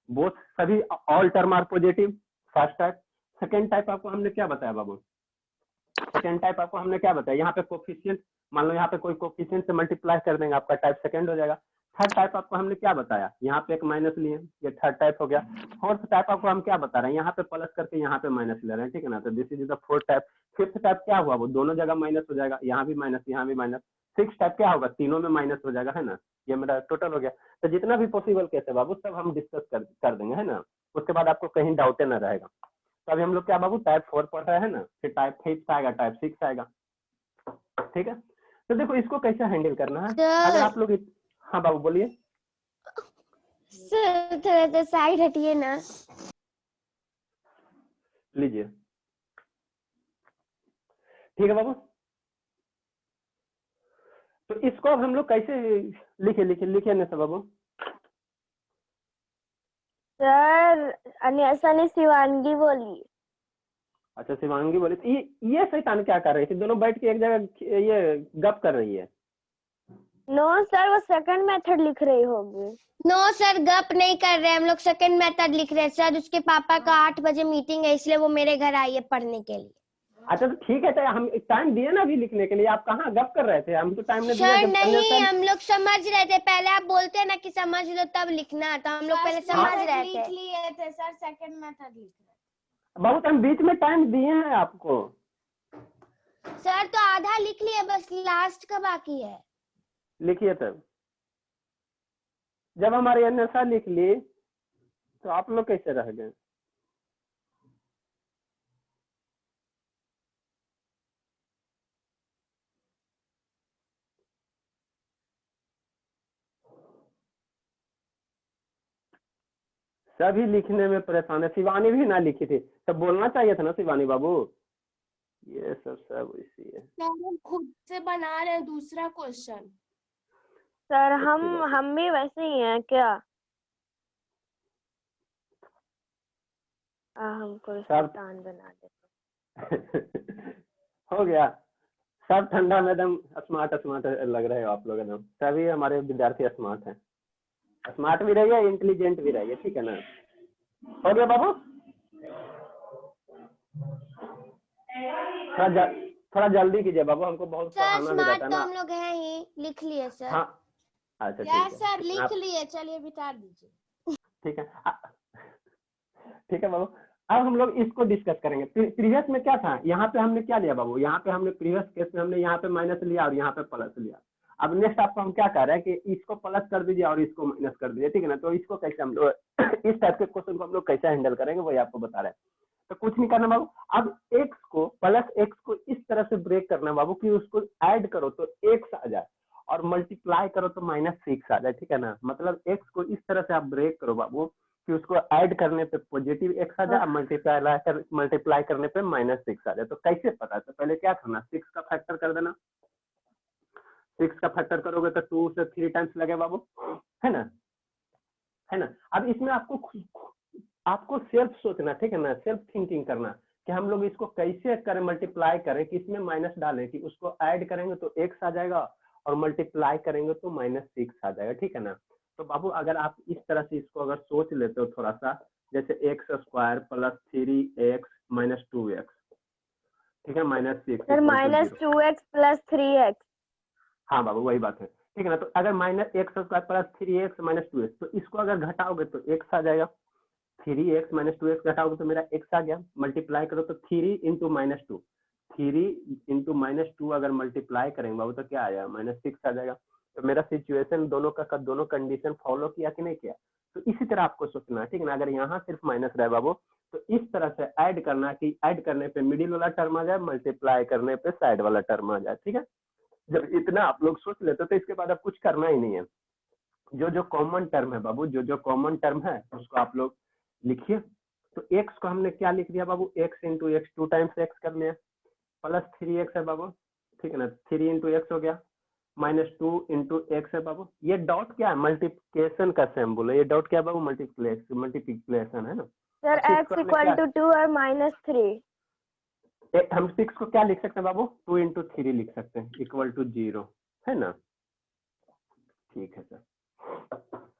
बोथ सभी all term are positive, first type. Second type आपको हमने क्या बताया बाबू? सेकेंड टाइप आपको हमने क्या बताया? यहाँ पे कोफिशिएंट, मान लो यहाँ पे कोई कोफिशिएंट से मल्टीप्लाई कर देंगे, आपका टाइप सेकेंड हो जाएगा। थर्ड टाइप आपको हमने क्या बताया? यहाँ पे एक माइनस लिए, ये थर्ड टाइप हो गया। फोर्थ टाइप आपको हम क्या बता रहे हैं? यहाँ पे प्लस करके यहाँ पे माइनस ले रहे हैं, ठीक है ना। तो this is the fourth type. Fifth type क्या हुआ? वो दोनों जगह माइनस हो जाएगा, यहाँ भी माइनस, यहाँ भी माइनस। सिक्स टाइप क्या होगा? तीनों में माइनस हो जाएगा, है ना। ये मेरा टोटल हो गया। तो जितना भी पॉसिबल केस है बाबू सब हम डिस्कस कर देंगे, है ना। उसके बाद आपको कहीं डाउट न रहेगा। तो अभी हम लोग क्या बाबू टाइप 4 पढ़ रहे हैं ना, फिर टाइप 5 आएगा, टाइप 6 आएगा, ठीक है। तो देखो इसको कैसे हैंडल करना है। अगर आप लोग, हाँ बाबू बोलिए। सर थोड़ा सा साइड हटिए ना। लीजिए, ठीक है बाबू। तो इसको अब हम लोग कैसे लिखे ना सब बाबू? सर अन्यसा ने शिवांगी बोली। अच्छा शिवांगी बोली। तो ये शैतान क्या कर रही थी? दोनों बैठ के एक जगह ये गप कर रही है। नो सर, वो सेकंड मेथड लिख रही होगी। नो सर, गप नहीं कर रहे हम लोग, सेकंड मेथड लिख रहे हैं सर। उसके पापा का 8 बजे मीटिंग है, इसलिए वो मेरे घर आई है पढ़ने के लिए। अच्छा तो ठीक है, तो हम टाइम दिए ना अभी लिखने के लिए, आप कहाँ गप कर रहे थे? हम तो टाइम नहीं दिया। सर नहीं, हम लोग समझ रहे थे। पहले आप बोलते हैं ना कि समझ लो तब लिखना, तो हम लोग पहले समझ रहे थे। लिख लिए थे सर, सेकंड मेथड लिख रहे। बहुत हम बीच में टाइम दिए हैं आपको। सर तो आधा लिख लिए, बस लास्ट का बाकी है। लिखिए तब। जब हमारी अन्यथा लिख ली तो आप लोग कैसे रह गए? सभी लिखने में परेशान है। शिवानी भी ना लिखी थी, तब बोलना चाहिए था ना शिवानी बाबू। ये सब इसी है। हम खुद से बना रहे हैं दूसरा क्वेश्चन। सर हम भी वैसे ही हैं क्या? हमको शैतान बना दे। हो गया सब ठंडा में एकदम स्मार्ट लग रहे हो आप लोग एकदम। सभी हमारे विद्यार्थी स्मार्ट हैं। स्मार्ट भी रहिए, इंटेलिजेंट भी रहिए, ठीक है ना? हो गया बाबू? थोड़ा जल्दी कीजिए बाबू, हमको बहुत सर पढ़ाना भी रहता स्मार्ट है तो ना। हम लोग हैं ही, लिख लिए सर। हाँ अच्छा ठीक यस है सर, लिख लिए। चलिए बिता दीजिए। ठीक है। ठीक है बाबू, अब हम लोग इसको डिस्कस करेंगे। प्रीवियस में क्या था? यहाँ पे हमने क्या लिया बाबू? यहाँ पे हमने प्रीवियस केस में हमने यहाँ पे माइनस लिया और यहाँ पे प्लस लिया। अब नेक्स्ट आपको हम क्या कह रहे हैं कि इसको प्लस कर दीजिए और इसको माइनस कर दीजिए, ठीक है ना? तो इसको कैसे हम लोग इस टाइप के क्वेश्चन को हम लोग कैसे हैंडल करेंगे वही आपको बता रहे हैं। तो कुछ नहीं करना बाबू। अब एक्स को प्लस एक्स को इस तरह से ब्रेक करना बाबू कि उसको ऐड करो तो एक्स आ जाए और मल्टीप्लाई करो तो -6 आ जाए, ठीक है ना? मतलब एक्स को इस तरह से आप ब्रेक करो बाबू कि उसको ऐड करने पे पॉजिटिव एक्स आ जाए, मल्टीप्लाई करने पे -6 आ जाए। तो कैसे पता? तो पहले क्या करना, 6 का फैक्टर कर देना। 6 का फैक्टर करोगे तो 2 से 3 टाइम्स लगे बाबू, है ना? है ना? अब इसमें आपको सेल्फ सोचना, ठीक है ना? सेल्फ थिंकिंग करना कि हम लोग इसको कैसे करें, मल्टीप्लाई करें कि इसमें माइनस डालें कि उसको ऐड करेंगे तो एक्स आ जाएगा और मल्टीप्लाई करेंगे तो -6 आ जाएगा, ठीक है ना? तो बाबू अगर आप इस तरह से इसको अगर सोच लेते हो थोड़ा सा, जैसे x² + 3x - 2x, ठीक है, -6 सर -2x + 3x। हाँ बाबू वही बात है, ठीक है ना? तो अगर -x² + 3x - 2x, तो इसको अगर घटाओगे तो x आ जाएगा। 3x - 2x घटाओगे तो मेरा x आ गया। मल्टीप्लाई करो तो 3 × -2, 3 × -2 अगर मल्टीप्लाई करेंगे बाबू तो क्या आ जाएगा? -6 आ जाएगा। तो मेरा सिचुएशन दोनों कंडीशन फॉलो किया कि नहीं किया? तो इसी तरह आपको सोचना है, ठीक है ना? अगर यहाँ सिर्फ माइनस रहे बाबू तो इस तरह से ऐड करना कि ऐड करने पे मिडिल वाला टर्म आ जाए, मल्टीप्लाई करने पे साइड वाला टर्म आ जाए, ठीक है? जब इतना आप लोग सोच लेते तो इसके बाद अब कुछ करना ही नहीं है। जो कॉमन टर्म है बाबू, जो कॉमन टर्म है उसको आप लोग लिखिए। तो x को हमने क्या लिख दिया बाबू? x × x, 2 टाइम्स x कर लिया, प्लस 3x है बाबू, ठीक है ना? 3 × x हो गया, -2 × x है बाबू। ये डॉट क्या है? मल्टीप्लिकेशन का सिंबल है। ये डॉट क्या है बाबू? मल्टीप्लिकेशन है ना? सर x = 2 और -3। हम 6 को क्या लिख सकते हैं बाबू? 2 × 3 लिख सकते हैं, = 0, है ना? ठीक है सर।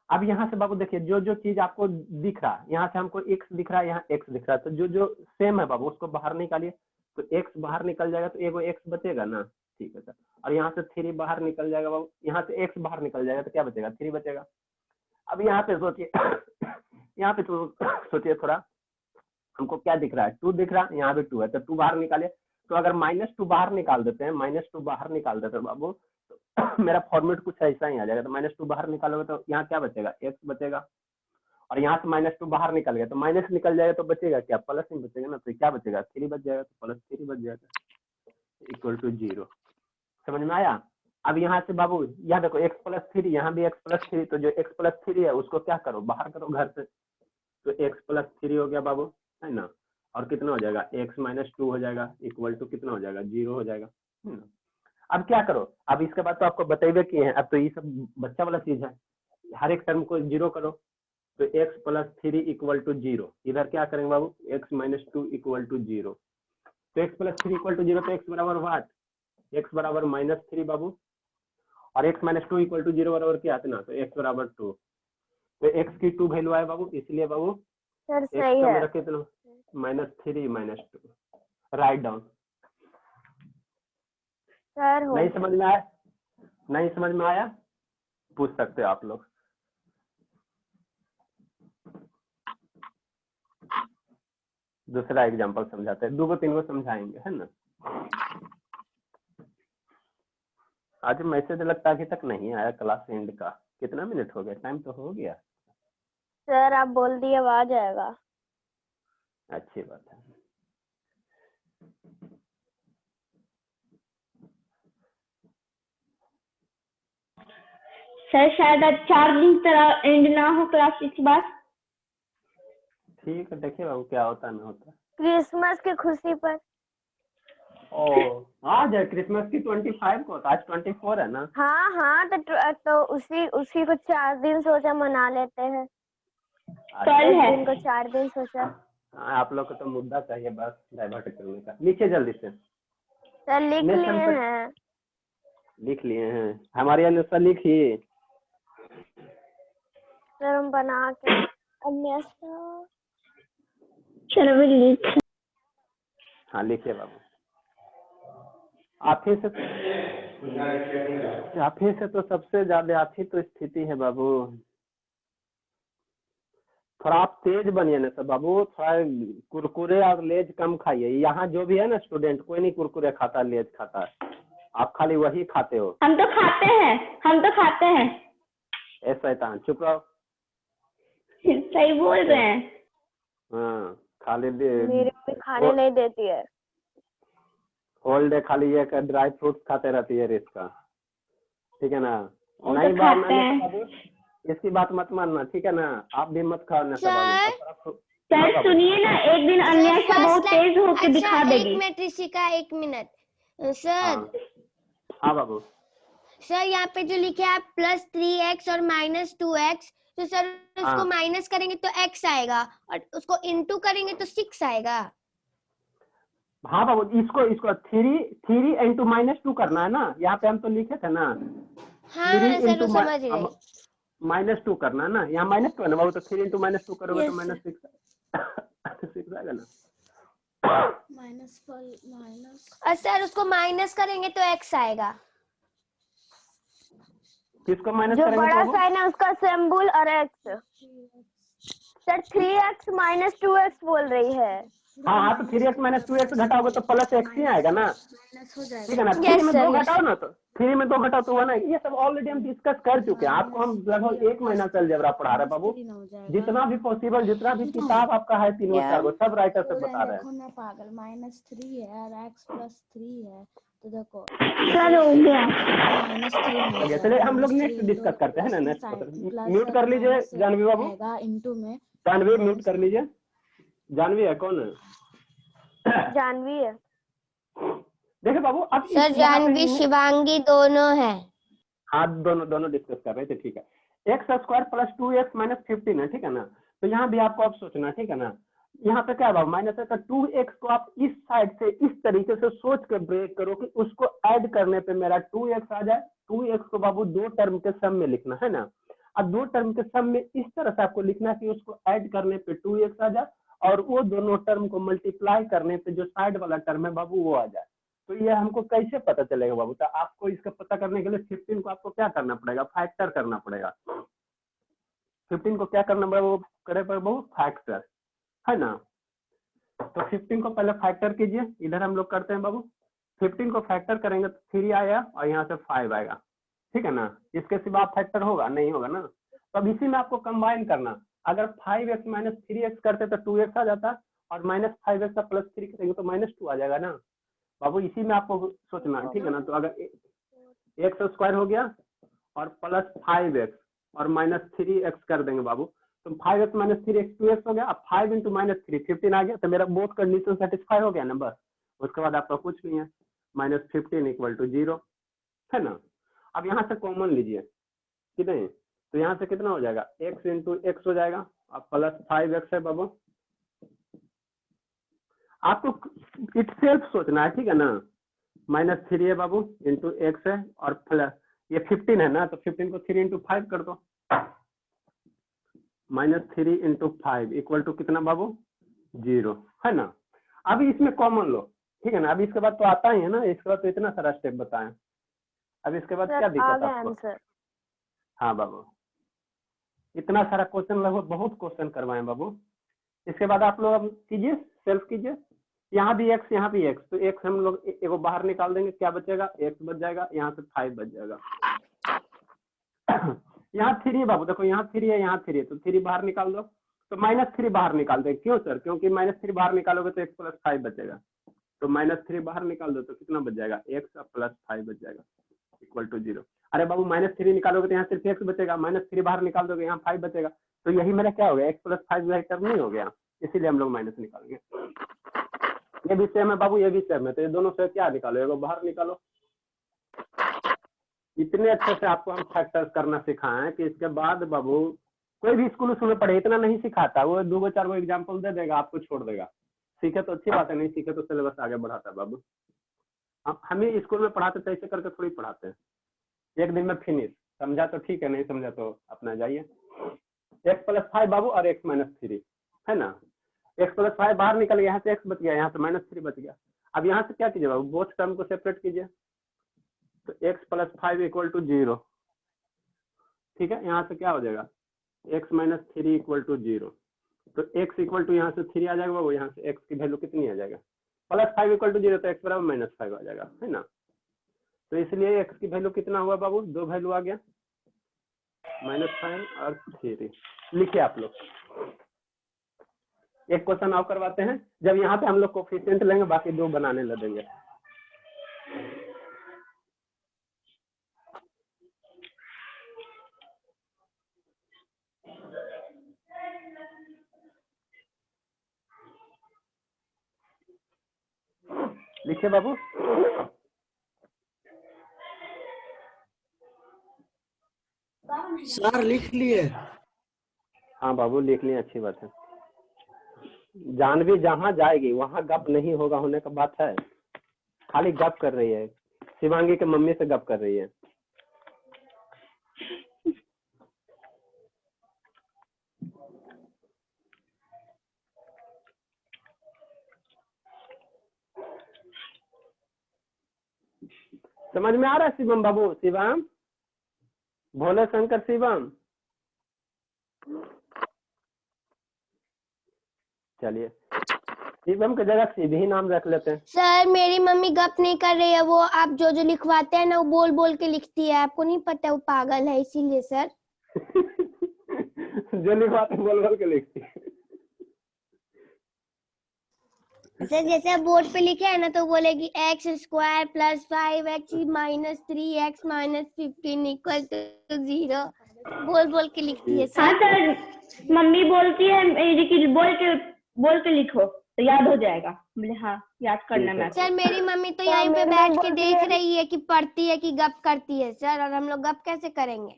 अब यहाँ से बाबू देखिए, जो चीज आपको दिख रहा है, यहाँ से हमको x दिख रहा है, यहाँ x दिख रहा है, तो जो सेम है बाबू उसको बाहर निकालिए। तो x बाहर निकल जाएगा तो एगो x बचेगा ना, ठीक है सर। और यहाँ से 3 बाहर निकल जाएगा बाबू, यहाँ से x बाहर निकल जाएगा तो क्या बचेगा? 3 बचेगा। अब यहाँ पे सोचिए यहाँ पे सोचिए थोड़ा, हमको क्या दिख रहा है? 2 दिख रहा है, यहाँ पे 2 है, तो 2 बाहर निकालिए। तो अगर -2 बाहर निकाल देते हैं, -2 बाहर निकाल देते हैं बाबू, तो मेरा फॉर्मेट कुछ ऐसा ही आ जाएगा। तो -2 बाहर निकालोगे तो यहाँ क्या बचेगा? x बचेगा। और यहाँ से -2 बाहर निकल गया तो माइनस निकल जाएगा तो बचेगा क्या? प्लस ही बचेगा ना। तो क्या बचेगा? 3 बच जाएगा, तो +3 बच जाएगा, = 0। समझ में आया? अब यहाँ से बाबू यहाँ देखो x + 3, यहाँ भी x + 3, तो जो x + 3 है उसको क्या करो? बाहर करो घर से। तो x + 3 हो गया बाबू, है ना? और कितना हो जाएगा? x - 2 हो जाएगा, = कितना हो जाएगा? 0 हो जाएगा, है ना? अब क्या करो, अब इसके बाद तो आपको बतेबे किए हैं, अब तो ये सब बच्चा वाला चीज है, हर एक टर्म को जीरो करो, तो x + 3 = 0। इधर क्या करेंगे बाबू, x - 2 = 0, तो x + 3 = 0, तो x बराबर व्हाट, x बराबर -3 बाबू, और x - 2 = 0 बराबर क्या आते ना, तो x बराबर 2, तो x की 2 वैल्यू आए बाबू, इसलिए बाबू सर x सही का है। मेरा कितना -3 - 2, राइट डाउन। सर हो नहीं गया। समझ में आया, नहीं समझ में आया, पूछ सकते हो आप लोग। दूसरा एग्जांपल समझाते हैं, 2 को 3 को समझाएंगे, है ना। आज मैसेज लगता है अभी तक नहीं आया क्लास एंड का, कितना मिनट हो गया, टाइम तो हो गया। सर आप बोल दिए अब आ जाएगा। अच्छी बात है। सर शायद आज 4 दिन तरह एंड ना हो क्लास इस बार। ठीक है, देखिए बाबू क्या होता है ना होता है। क्रिसमस की खुशी पर। ओ आज है क्रिसमस की 25 को, आज 24 है ना। हाँ हाँ, तो उसी को 4 दिन सोचा मना लेते हैं। कल एक है। दिन को 4 दिन सोचा। हाँ, आप लोग को तो मुद्दा चाहिए बस डाइवर्ट करने का। लिखिए जल्दी से। सर लिख नेक्स्ट लिए टाइम हैं। लिख लिए हैं, हमारे अनुसार लिखिए। सर हम बना के चलो भी लिख। हाँ लिखिए बाबू। आप ही से तो सबसे ज्यादा आप ही तो स्थिति है बाबू। थोड़ा आप तेज बनिए ना सब बाबू, थोड़ा कुरकुरे और लेज कम खाइए। यहाँ जो भी है ना स्टूडेंट, कोई नहीं कुरकुरे खाता लेज खाता है, आप खाली वही खाते हो। हम तो खाते हैं, हम तो खाते हैं। ए शैतान चुप रहो। सही बोल रहे हैं। हाँ खाली मेरे पे खाने नहीं देती है। होल डे खाली ये ड्राई फ्रूट्स खाते रहती है इसका, ठीक है ना। वो नहीं तो बात खाते हैं। बाबू, इसकी बात मत मानना, ठीक है ना। आप भी मत खाओ ना सब बाबू। सर सुनिए ना, एक दिन अन्वेषा बहुत तेज होके दिखा देगी। 1 मिनट ऋषिका, 1 मिनट। सर हाँ बाबू। सर यहाँ पे जो लिखे है +3x और -2x, तो सर उसको माइनस करेंगे तो x आएगा, और उसको इंटू करेंगे तो 6 आएगा। हाँ बाबू, इसको 3 इंटू -2 करना है ना, यहाँ पे हम तो लिखे थे ना। हाँ 3 सर इंटू समझ रहे। -2 करना है ना, यहाँ -2 है ना बाबू, तो 3 इंटू -2 करोगे तो -6 आएगा ना। और सर उसको माइनस करेंगे तो x आएगा। किसको माइनस जो करेंगे बड़ा बाबू? साइन है उसका सिंबल और x। सर 3x - 2x बोल रही है। हाँ तो 3x - 2x घटाओगे तो +x ही आएगा ना, ठीक है ना। 3 में 2 घटाओ ना, तो 3 में 2 घटाओ तो 1 आएगा। ये सब ऑलरेडी हम डिस्कस कर चुके हैं, आपको हम लगभग 1 महीना से अलजेब्रा पढ़ा रहे हैं बाबू। जितना भी पॉसिबल, जितना भी किताब आपका है 3 4 गो, सब राइटर से बता रहे हैं। पागल, -3 है और x + 3 है, तो देखो सर हो गया। -3 चलिए हम लोग नेक्स्ट डिस्कस करते हैं ना। नेक्स्ट म्यूट कर लीजिए जानवी बाबू। इंटू में जानवी म्यूट कर लीजिए। जानवी है कौन है? जानवी है। देखिए बाबू अब सर जानवी शिवांगी दोनों है। हाँ दोनों डिस्कस कर रहे थे, ठीक है। x² + 2x - 15 है, ठीक है ना। तो यहाँ भी आपको अब सोचना, ठीक है ना। यहाँ पे क्या बाबू, माइनस का 2x को आप इस साइड से इस तरीके से सोच के ब्रेक करो कि उसको ऐड करने पे मेरा 2x आ जाए। 2x को बाबू 2 टर्म के सम में लिखना है ना। अब 2 टर्म के सम में इस तरह से आपको लिखना है कि उसको ऐड करने पे 2x आ जाए, और वो दोनों टर्म को मल्टीप्लाई करने पे जो साइड वाला टर्म है बाबू वो आ जाए। तो ये हमको कैसे पता चलेगा बाबू? तो आपको इसका पता करने के लिए 15 को आपको क्या करना पड़ेगा, फैक्टर करना पड़ेगा। 15 को क्या करना पड़ेगा, वो करे पर बाबू फैक्टर, है ना। तो 15 को पहले फैक्टर कीजिए, इधर हम लोग करते हैं बाबू। 15 को फैक्टर करेंगे तो 3 आएगा और यहाँ से 5 आएगा, ठीक है ना। इसके सिवा फैक्टर होगा नहीं होगा ना। तो अब इसी में आपको कंबाइन करना। अगर 5x - 3x करते तो 2x आ जाता, और -5x का +3 करेंगे तो -2 आ जाएगा ना बाबू। इसी में आपको सोचना है, ठीक है ना। तो अगर x² हो गया और +5x और -3x कर देंगे बाबू, तो 5x - 3x 2x हो गया। अब 5 × -3 15 आ गया, तो मेरा बोथ कंडीशन सेटिस्फाई हो गया ना बस। उसके बाद आपका कुछ नहीं है, -15 = 0। है ना। अब यहाँ से कॉमन लीजिए कि नहीं, तो यहाँ से कितना हो जाएगा, x इंटू एक्स हो जाएगा, अब प्लस 5x है बाबू। आपको इट सेल्फ सोचना है, ठीक है ना। -3 है बाबू इंटू एक्स है, और प्लस ये 15 है ना, तो 15 को 3 इंटू 5 कर दो, -3 इंटू 5 इक्वल टू कितना बाबू, 0, है ना। अभी इसमें कॉमन लो, ठीक है ना। अभी इसके बाद तो आता ही है ना, इसके बाद तो इतना सारा स्टेप बताएं। अब इसके बाद क्या दिक्कत है आपको? हाँ बाबू, इतना सारा क्वेश्चन, लगभग बहुत क्वेश्चन करवाएं बाबू। इसके बाद आप लोग अब कीजिए, सेल्फ कीजिए, यहाँ भी x यहाँ भी x, तो x हम लोग एगो बाहर निकाल देंगे, क्या बचेगा, x बच जाएगा, यहाँ से 5 बच जाएगा। यहाँ 3 बाबू, देखो यहाँ 3 है, यहाँ 3 है, तो 3 बाहर निकाल दो, तो -3 बाहर निकाल देंगे। क्यों सर? क्योंकि -3 बाहर निकालोगे तो x प्लस 5 बचेगा, तो -3 बाहर निकाल दो तो कितना बच जाएगा, x प्लस 5 बच जाएगा इक्वल टू 0। अरे बाबू -3 निकालोगे तो यहाँ सिर्फ x बचेगा, -3 बाहर निकाल दोगे यहाँ 5 बचेगा, तो यही मेरा क्या हो गया, x प्लस 5 वही टर्म नहीं हो गया, इसीलिए हम लोग माइनस निकालेंगे। ये भी सेम है बाबू, ये भी सेम है, तो ये दोनों से क्या निकालो, एगो बाहर निकालो। इतने अच्छे से आपको हम फैक्टर्स करना सिखाए हैं कि इसके बाद बाबू कोई भी स्कूल में पढ़े इतना नहीं सिखाता, वो 2-4 एग्जाम्पल दे देगा, आपको छोड़ देगा। सीखे तो अच्छी बात है, नहीं सीखे तो सिलेबस आगे बढ़ाता है बाबू। हमें स्कूल में पढ़ाते तो ऐसे करके थोड़ी पढ़ाते हैं, एक दिन में फिनिश, समझा तो ठीक है, नहीं समझा तो अपना जाइए। x प्लस 5 बाबू और x माइनस 3, है ना। x प्लस 5 बाहर निकल गया, यहाँ से x बच गया, यहाँ से -3 बच गया। अब यहाँ से क्या कीजिए बाबू, बोथ टर्म को सेपरेट कीजिए, तो x प्लस 5 इक्वल टू 0, ठीक है। यहाँ से क्या हो जाएगा, x माइनस 3 इक्वल टू 0, तो x इक्वल टू यहाँ से 3 आ जाएगा बाबू, यहाँ से x की वैल्यू कितनी आ जाएगा, प्लस 5 इक्वल टू 0, तो x बराबर -5 आ जाएगा, है ना। तो इसलिए x की वैल्यू कितना हुआ बाबू, 2 वैल्यू आ गया, -5 और 3। लिखिए आप लोग। एक क्वेश्चन और करवाते हैं, जब यहाँ पे हम लोग कोफिशिएंट लेंगे, बाकी 2 बनाने लगेंगे। लिखिए बाबू। सर लिख लिए। हाँ बाबू लिख लिए, अच्छी बात है। जानवी जहाँ जाएगी वहाँ गप नहीं होगा होने का बात है, खाली गप कर रही है, शिवांगी के मम्मी से गप कर रही है। समझ में आ रहा है शिवम बाबू, शिवम, भोले शंकर शिवम। चलिए शिवम की जगह शिवी नाम रख लेते हैं। सर मेरी मम्मी गप नहीं कर रही है, वो आप जो जो लिखवाते हैं ना वो बोल बोल के लिखती है, आपको नहीं पता वो पागल है इसीलिए सर। जो लिखवाते बोल बोल के लिखती है। सर जैसे आप बोर्ड पे लिखे है ना तो बोलेगी x² + 5x - 3x - 15 = 0, बोल बोल के लिखती है हाँ सर। सर, मम्मी बोलती है कि बोल के लिखो तो याद हो जाएगा। बोले हाँ याद करना मैं। सर मेरी मम्मी तो यहीं पे बैठ के देख रही है कि पढ़ती है कि गप करती है सर, और हम लोग गप कैसे करेंगे?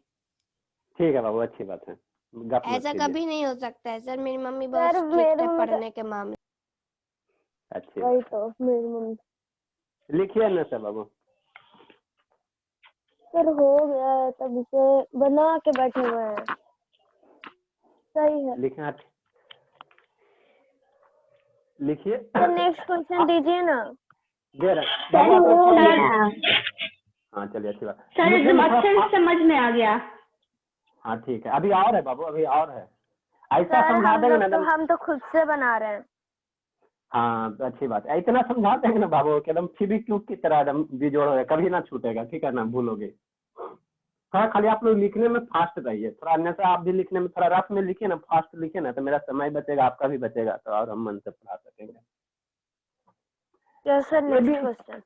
ठीक है बाबू, अच्छी बात है, गप मत ऐसा कीजिए। कभी नहीं हो सकता है सर, मेरी मम्मी बहुत स्ट्रिक्ट है पढ़ने के मामले। अच्छी वही बात। तो मेरी मम्मी। लिखिए ना सर बाबू। सर हो गया है, तब इसे बना के बैठे हुए हैं। सही है। लिखना, लिखिए। सर नेक्स्ट क्वेश्चन दीजिए ना। दे रहे सर बाबू, वो आप हाँ चलिए, अच्छी बात। सर एकदम अच्छे से समझ में आ गया। हाँ ठीक है, अभी और है बाबू, अभी और है, ऐसा सर समझा देंगे ना। हम तो खुद से बना रहे हैं। हाँ तो अच्छी बात है, इतना समझा देंगे ना बाबू कि एकदम फेविक्विक की तरह एकदम बिजोड़ होगा, कभी ना छूटेगा, ठीक है ना, भूलोगे। थोड़ा खाली आप लोग लिखने में फास्ट रहिए, थोड़ा अन्यथा आप भी लिखने में थोड़ा रफ में लिखिए ना, फास्ट लिखिए ना, तो मेरा समय बचेगा, आपका भी बचेगा, तो और हम मन से पढ़ा सकेंगे। क्या सर नेक्स्ट क्वेश्चन?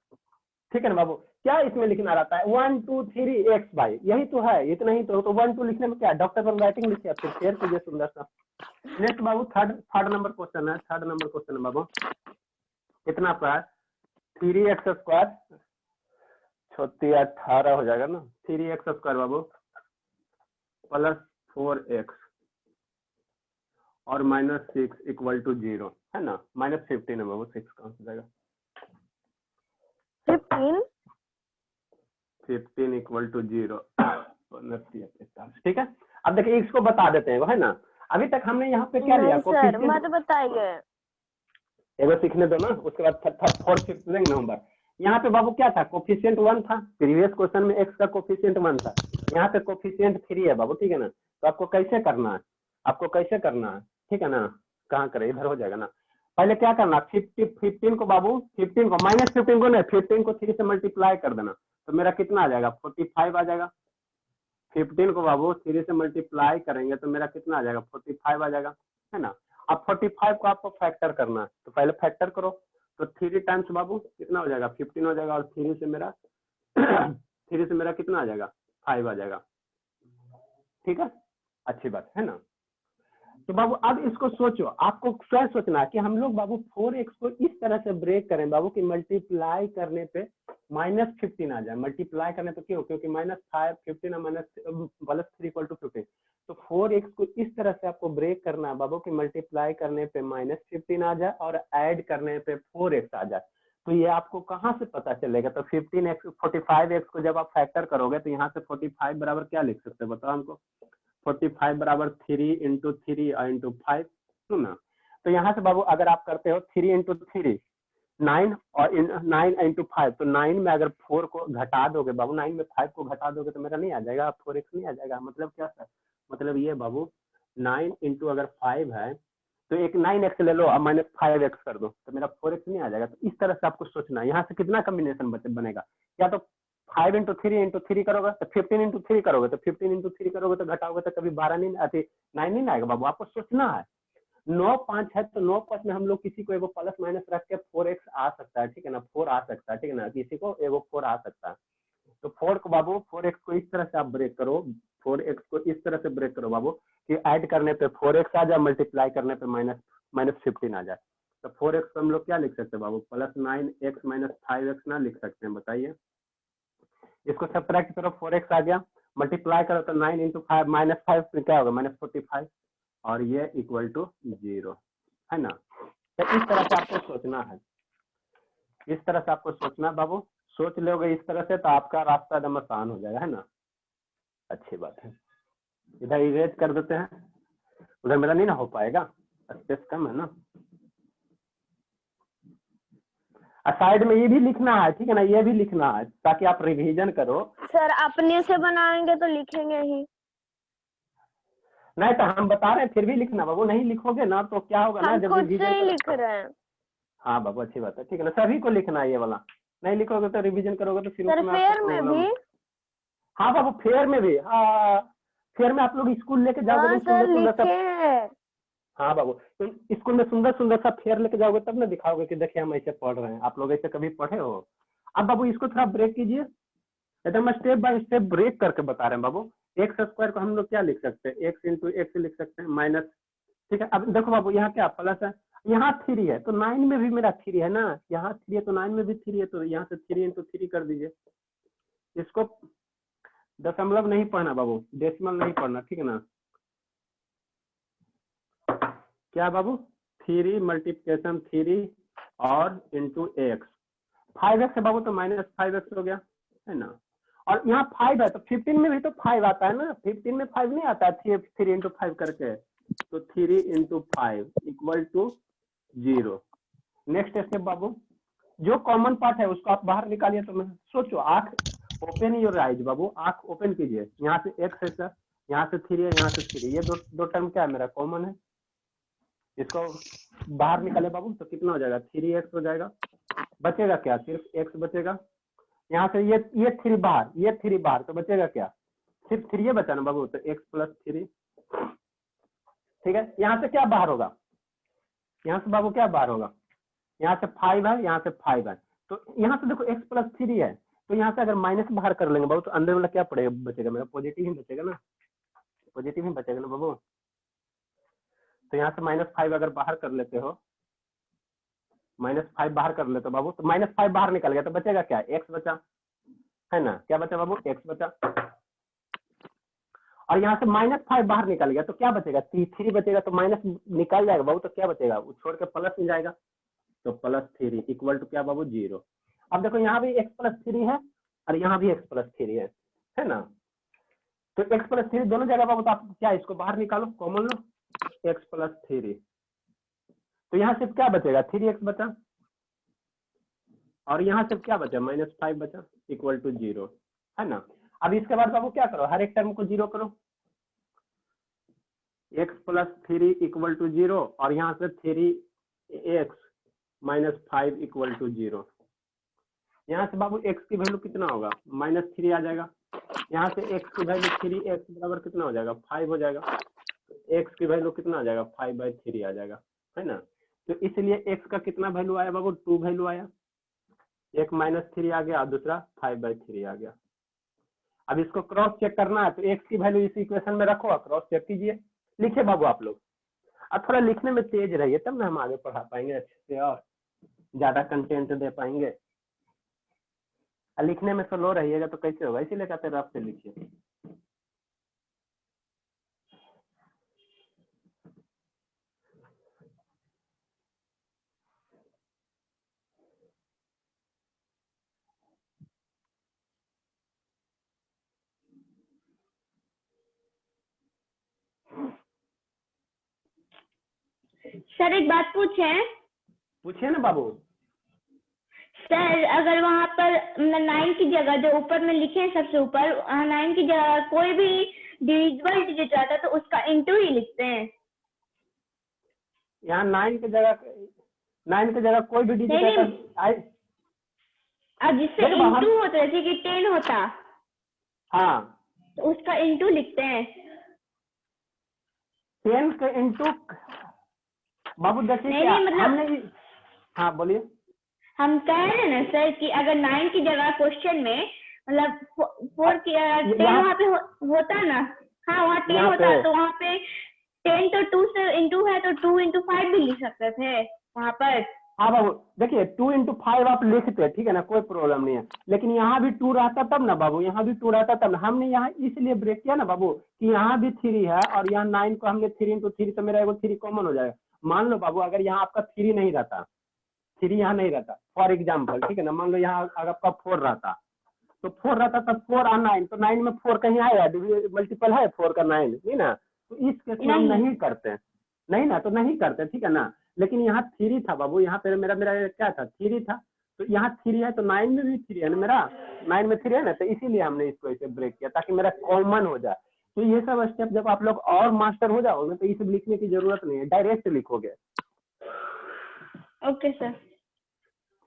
ठीक है ना बाबू, क्या इसमें लिखना रहता है, 1 2 3 x भाई, यही तो है, इतना ही तो 1 2 लिखने में क्या, डॉक्टर पर राइटिंग लिखिए, फिर शेयर कीजिए सुंदर सा। नेक्स्ट बाबू थर्ड नंबर क्वेश्चन है, थर्ड नंबर क्वेश्चन है बाबू, कितना पर 3x² छोटी 18 हो जाएगा ना, 3x² बाबू प्लस 4x और -6 इक्वल टू 0 है ना, -15 है बाबू, 6 कहाँ से जाएगा, 15 इक्वल टू 0 ठीक है। अब देखिए इसको बता देते हैं है ना, अभी तक हमने यहाँ पे क्या लिया, सर मत बताइए, एगो सीखने दो ना, उसके बाद 4th 5th देंगे नंबर। यहाँ पे बाबू क्या था, कोफिशिएंट 1 था, प्रीवियस क्वेश्चन में x का कोफिशिएंट 1 था, यहाँ पे कोफिशिएंट 3 है बाबू, ठीक है ना। तो आपको कैसे करना है, आपको कैसे करना है, ठीक है ना, कहाँ करे, इधर हो जाएगा ना। पहले क्या करना, 15 को बाबू, 15 को -15 को नहीं, 15 को 3 से मल्टीप्लाई कर देना, तो मेरा कितना आ जाएगा, 45 आ जाएगा। 15 को बाबू 3 से मल्टीप्लाई करेंगे तो मेरा कितना आ जाएगा, 45 आ जाएगा, है ना। अब 45 को आपको फैक्टर करना है, तो पहले फैक्टर करो, तो 3 टाइम्स बाबू कितना हो जाएगा, 15 हो जाएगा, और 3 से मेरा 3 से मेरा कितना आ जाएगा, 5 आ जाएगा, ठीक है, अच्छी बात है ना। तो बाबू अब इसको सोचो, आपको स्वयं सोचना है कि हम लोग बाबू 4x को इस तरह से ब्रेक करें बाबू कि मल्टीप्लाई करने पे -15 आ जाए, मल्टीप्लाई करने पे क्यों, क्योंकि -5 15 प्लस 3 इक्वल टू 15, तो 4x को इस तरह से आपको ब्रेक करना है बाबू कि मल्टीप्लाई करने पे -15 आ जाए और ऐड करने पे 4x आ जाए। तो ये आपको कहाँ से पता चलेगा, तो 15x 45x को जब आप फैक्टर करोगे तो यहाँ से 45 बराबर क्या लिख सकते हैं बताओ हमको, 45 बराबर 3 इंटू 3 इंटू 5, सुना। तो यहाँ से बाबू अगर आप करते हो 3 इंटू 3 9 और 9 इंटू 5, तो 9 में अगर 4 को घटा दोगे बाबू, 9 में 5 को घटा दोगे तो मेरा नहीं आ जाएगा, 4x नहीं आ जाएगा। मतलब क्या सर, मतलब ये बाबू 9 इंटू अगर 5 है तो एक 9x ले लो और -5x कर दो तो मेरा 4x नहीं आ जाएगा। तो इस तरह से आपको सोचना है। यहाँ से कितना कॉम्बिनेशन बनेगा, या तो 5 इंटू 3 करोगे तो 15 इंटू 3 करोगे तो 15 इंटू 3 करोगे तो घटाओगे तो कभी 12 नहीं आती, 9 नहीं आएगा बाबू। आपको सोचना है 9 5 है तो 9 5 में हम लोग किसी को एगो प्लस माइनस रख के 4x आ सकता है, ठीक है ना, 4 आ सकता है, ठीक है ना, किसी को एगो 4 आ सकता है। तो 4 को बाबू 4x को इस तरह से आप ब्रेक करो, 4x को इस तरह से ब्रेक करो बाबू कि ऐड करने पे 4x आ जाए, मल्टीप्लाई करने पे -15 आ जाए। तो 4x को हम लोग क्या लिख सकते हैं बाबू, +9x - 5x ना लिख सकते हैं, बताइए। इसको सब्ट्रैक्ट करो, 4x आ गया, मल्टीप्लाई करो तो 9 इंटू 5 -5 क्या होगा, -45, और ये इक्वल टू 0 है ना। तो इस तरह से आपको सोचना है, इस तरह से आपको सोचना है बाबू। सोच लोगे इस तरह से तो आपका रास्ता एकदम आसान हो जाएगा, है ना। अच्छी बात है, इधर इरेज कर देते हैं, उधर मेरा नहीं ना हो पाएगा, स्पेस कम है ना। साइड में ये भी लिखना है, ठीक है ना, ये भी लिखना है ताकि आप रिवीजन करो। सर अपने से बनाएंगे तो लिखेंगे ही नहीं तो हम बता रहे हैं फिर भी लिखना बाबू, नहीं लिखोगे ना तो क्या होगा ना, हम जब खुद रिवीजन से ही लिख रहे हैं। हाँ बाबू अच्छी बात है, ठीक है ना, सभी को लिखना है ये वाला, नहीं लिखोगे तो रिवीजन करोगे तो फिर सर उसमें फेयर आपको में प्रॉब्लम। भी, हाँ बाबू फेयर में भी, हाँ फेयर में आप लोग स्कूल लेके जाओगे हाँ तो सर सुंदर सुंदर लिखे सा, हैं। हाँ बाबू तो स्कूल में सुंदर सुंदर सा फेयर लेके जाओगे तब ना दिखाओगे कि देखिए हम ऐसे पढ़ रहे हैं। आप लोग ऐसे कभी पढ़े हो? अब बाबू इसको थोड़ा ब्रेक कीजिए, एकदम स्टेप बाय स्टेप ब्रेक करके बता रहे हैं बाबू। x² को हम लोग क्या लिख सकते हैं, x इंटू एक्स लिख सकते हैं माइनस, ठीक है। अब देखो बाबू यहाँ क्या प्लस है, यहाँ 3 है तो 9 में भी मेरा 3 है ना, यहाँ 3 है तो 9 में भी 3 है, तो यहाँ से 3 इंटू 3 कर दीजिए। इसको दशमलव नहीं पढ़ना बाबू, डेसिमल नहीं पढ़ना, ठीक है ना। क्या बाबू 3 मल्टीप्लिकेशन 3 और इंटू एक्स, 5x है बाबू तो -5x हो गया, है ना। और यहाँ 5 है तो 15 में भी तो 5 आता है ना, 15 में 5 नहीं आता है 3 इंटू 5 करके, तो 3 into 5 equal to 0। Next step बाबू, जो कॉमन पार्ट है उसको आप बाहर निकालिए। तो मैं सोचो, आंख ओपन योर आइज बाबू, आंख ओपन कीजिए। यहाँ से x है सर, यहाँ से 3 है, यहाँ से 3, ये दो टर्म क्या है मेरा कॉमन है, इसको बाहर निकाले बाबू तो कितना हो जाएगा, 3x हो जाएगा। बचेगा क्या, सिर्फ x बचेगा। यहाँ से ये 3 बाहर, ये 3 बाहर, तो बचेगा क्या, सिर्फ 3 बचा ना बाबू, तो x + 3, ठीक है। यहाँ से क्या बाहर होगा, यहाँ से बाबू क्या बाहर होगा, यहाँ से 5 है, यहाँ से 5 है, तो यहाँ से देखो x + 3 है, तो यहाँ से अगर माइनस बाहर कर लेंगे बाबू तो अंदर वाला क्या पड़ेगा, बचेगा मेरा पॉजिटिव ही बचेगा ना, पॉजिटिव ही बचेगा ना बाबू। तो यहाँ से -5 अगर बाहर कर लेते हो, -5 बाहर कर लेते हो बाबू, तो -5 बाहर निकल गया तो बचेगा क्या, x बचा। है ना, क्या बचा बाबू, x बचा, और यहाँ से -5 बाहर निकल गया तो क्या बचेगा, 3 बचेगा, तो माइनस निकल जाएगा बाबू, तो क्या बचेगा, वो छोड़ के प्लस में जाएगा, तो +3 इक्वल टू क्या बाबू, 0। अब देखो यहाँ भी x + 3 है और यहाँ भी x + 3 है ना, तो x + 3 दोनों जगह बाबू, तो आप क्या इसको बाहर निकालो, कॉमन लो, x + 3, तो यहाँ सिर्फ क्या बचेगा, 3x बचा, और यहाँ सिर्फ क्या बचा, -5 बचा, इक्वल टू 0, है ना। अब इसके बाद बाबू क्या करो, हर एक टर्म को 0 करो, x + 3 इक्वल टू 0, और यहाँ से 3x - 5 इक्वल टू 0। यहाँ से बाबू x की वैल्यू कितना होगा, -3 आ जाएगा, यहाँ से x की वैल्यू 3x बराबर कितना हो जाएगा, 5 हो जाएगा, x की वैल्यू कितना आ जाएगा, 5/3 आ जाएगा, है ना। तो इसलिए x का कितना वैल्यू आया बाबू, 2 वैल्यू आया, एक -3 आ गया, दूसरा 5/3 आ गया। अब इसको क्रॉस चेक करना है, तो x की वैल्यू इस इक्वेशन में रखो, क्रॉस चेक कीजिए, लिखे बाबू आप लोग, अब थोड़ा लिखने में तेज रहिए, तब ना हम आगे पढ़ा पाएंगे अच्छे से और ज्यादा कंटेंट दे पाएंगे। लिखने में स्लो रहिएगा तो कैसे होगा, इसीलिए कहते हैं रफ से लिखिए। सर एक बात पूछिए ना बाबू। सर अगर वहाँ पर 9 की जगह जो ऊपर में लिखे हैं सबसे ऊपर 9 की जगह कोई भी डिविजिबल डिजिट आता है तो उसका इंटू ही लिखते हैं। यहाँ 9 की जगह कोई भी डिजिट आता है, अब जिससे इंटू होता है, जैसे कि 10 होता, हाँ, तो उसका इंटू लिखते हैं। 10 का इंटू बाबू देखिए मतलब हमने, हाँ बोलिए। हम कह रहे हैं ना सर कि अगर 9 की जगह क्वेश्चन में मतलब 4 की 10 वहाँ पे होता ना, हाँ वहाँ 10 होता, तो वहाँ पे 10 तो 2 से इंटू है, तो 2 × 5 भी लिख सकते थे वहाँ पर। हाँ बाबू देखिए 2 × 5 आप लिखते, ठीक है ना, कोई प्रॉब्लम नहीं है, लेकिन यहाँ भी 2 रहता तब ना बाबू, यहाँ भी 2 रहता तब ना। हमने यहाँ इसलिए ब्रेक किया ना बाबू कि यहाँ भी 3 है और यहाँ 9 को हमने 3 × 3, तो मेरा एगो 3 कॉमन हो जाएगा। मान लो बाबू अगर यहाँ आपका 3 नहीं रहता, 3 यहाँ नहीं रहता फॉर एग्जाम्पल, ठीक है ना, मान लो यहाँ अगर आपका 4 रहता, तो 4 रहता तब 4 और 9, तो 9 में 4 कहीं आया, मल्टीपल है 4 का 9, नहीं ना, तो इस केस में हम नहीं करते, नहीं ना, तो नहीं करते, ठीक है ना। लेकिन यहाँ 3 था बाबू, यहाँ पे मेरा क्या था, 3 था, तो यहाँ 3 है, तो 9 में भी 3 है ना, मेरा 9 में 3 है ना, तो इसीलिए हमने इसको ऐसे ब्रेक किया ताकि मेरा कॉमन हो जाए। तो ये सब स्टेप जब आप लोग और मास्टर हो जाओगे तो ये सब लिखने की जरूरत नहीं है, डायरेक्ट लिखोगे। ओके सर,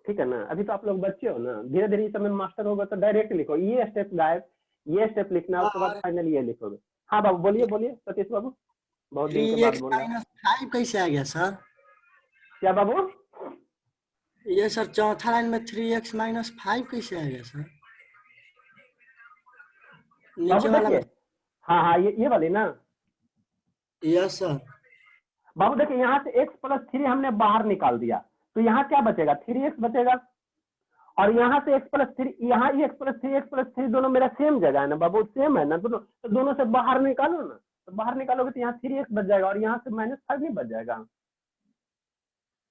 ठीक है ना, अभी तो आप लोग बच्चे हो ना, धीरे धीरे सब में मास्टर होगा तो डायरेक्ट लिखो, ये स्टेप गायब, ये स्टेप लिखना, उसके बाद फाइनल ये लिखोगे। हाँ बाबू बोलिए सतीश बाबू, बहुत दिन के बाद बोल रहे हैं। 5 कैसे आ गया सर? क्या बाबू? ये सर चौथा लाइन में 3x - 5 कैसे आ गया सर? नीचे वाला, हाँ ये वाली ना। Yes sir. बाबू देखिए यहाँ से x + 3 हमने बाहर निकाल दिया, तो यहाँ क्या बचेगा, 3x बचेगा, और यहाँ से x + 3, यहाँ x + 3 दोनों मेरा सेम जगह है ना बाबू, सेम है ना, तो दोनों से बाहर निकालो ना, तो बाहर निकालोगे तो यहाँ 3x बच जाएगा और यहाँ से -5 नहीं बच जाएगा।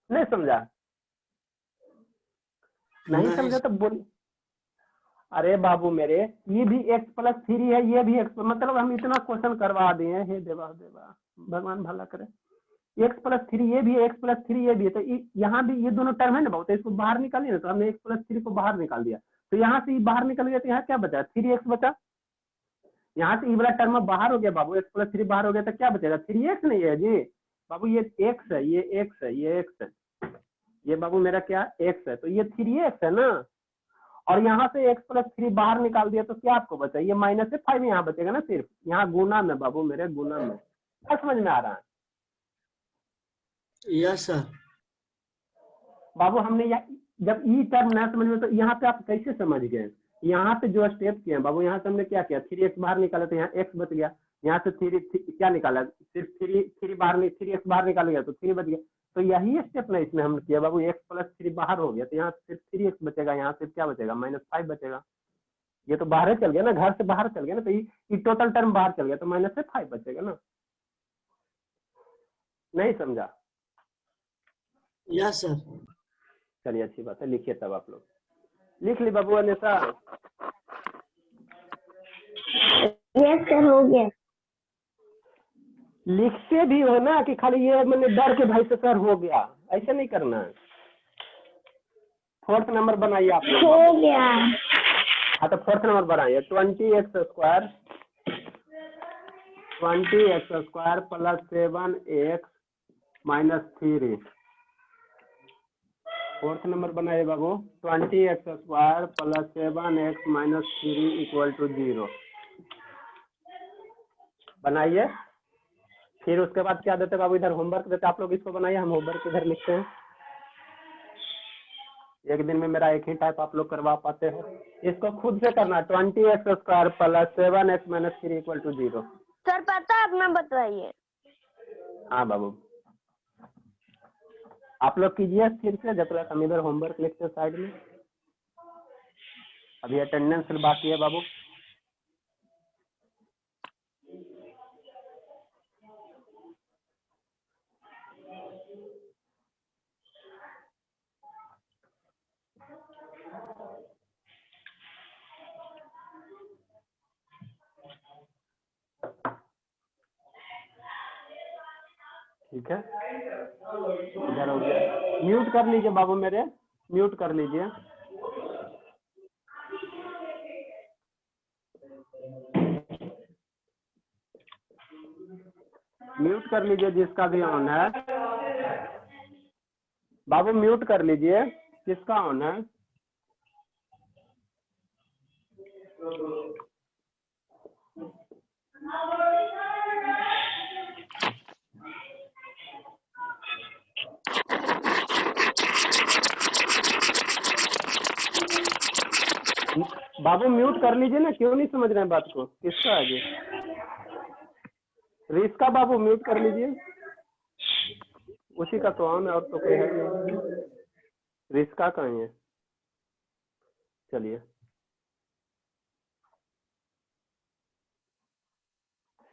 नहीं समझा? नहीं समझा तो बोल। अरे बाबू मेरे, ये भी x + 3 है, ये भी x, मतलब हम इतना क्वेश्चन करवा दिए, हे देवा भगवान भला करे। x + 3 ये भी, x + 3 ये भी है, तो यहाँ भी ये दोनों टर्म है ना बहुत, इसको बाहर निकालिए ना, तो हमने x + 3 को बाहर निकाल दिया, तो यहाँ से ये बाहर निकल गया, तो यहाँ क्या बचा, 3x बचा, यहाँ से ये वाला टर्म बाहर हो गया बाबू, x + 3 बाहर हो गया, तो क्या बचेगा, 3x नहीं है जी बाबू, ये x है, ये x है, ये x है, ये बाबू मेरा क्या x है, तो ये 3x है ना, और यहाँ से x + 3 बाहर निकाल दिया, तो क्या आपको बचा, ये -5 यहाँ बचेगा ना, सिर्फ यहाँ गुना में बाबू मेरे, गुना में। क्या समझ में आ रहा है? Yes sir. बाबू हमने जब ई टर्म ना समझ में, तो यहाँ पे आप कैसे समझ गए, यहाँ पे जो स्टेप किए बाबू, यहाँ से हमने क्या किया, 3x बाहर निकाला तो यहाँ x बच गया, यहाँ से 3 क्या निकाला, सिर्फ 3 बाहर, 3x बाहर निकाल गया तो 3 बच गया, तो यही स्टेप ना इसमें हमने किया बाबू, x + 3 बाहर हो गया, तो यहाँ सिर्फ 3x बचेगा, यहाँ सिर्फ क्या बचेगा, -5 बचेगा। ये तो बाहर चल गया ना, घर से बाहर चल गया ना, तो ये टोटल टर्म बाहर चल गया, तो माइनस से 5 बचेगा ना। नहीं समझा? Yes sir. चलिए अच्छी बात है, लिखिए तब आप लोग। लिख ली बाबू अनिता? यस सर, हो गया। लिखते भी हो ना कि खाली ये मैंने डर के भाई से सर हो गया, ऐसे नहीं करना है। 4th नंबर बनाइए आप लोग। हो गया। हाँ तो 4th नंबर बनाइए। 20x square plus 7x minus 3। 4th number बनाइए बाबू। 20x square plus 7x minus 3 equal to 0 बनाइए। फिर उसके बाद क्या देते बाबू, इधर होमवर्क देते, आप लोग इसको बनाइए, हम होमवर्क इधर लिखते हैं। एक दिन में मेरा एक ही टाइप आप लोग करवा पाते हो, इसको खुद से करना। 20x square plus 7x minus 3 equal to 0। Sir पता है, अपना बताइए। हाँ बाबू, आप लोग कीजिए फिर से, जब तक हम इधर होमवर्क लिखते हैं साइड में। अभी अटेंडेंस बाकी है बाबू। ठीक है, इधर हो गया। म्यूट कर लीजिए बाबू मेरे, म्यूट कर लीजिए। म्यूट कर लीजिए जिसका भी ऑन है बाबू, म्यूट कर लीजिए किसका ऑन है। बाबू म्यूट कर लीजिए ना, क्यों नहीं समझ रहे हैं बात को? किसका है ये? रिस्का बाबू म्यूट कर लीजिए, उसी का तो ऑन है और तो कोई है नहीं। रिस्का कहीं है? चलिए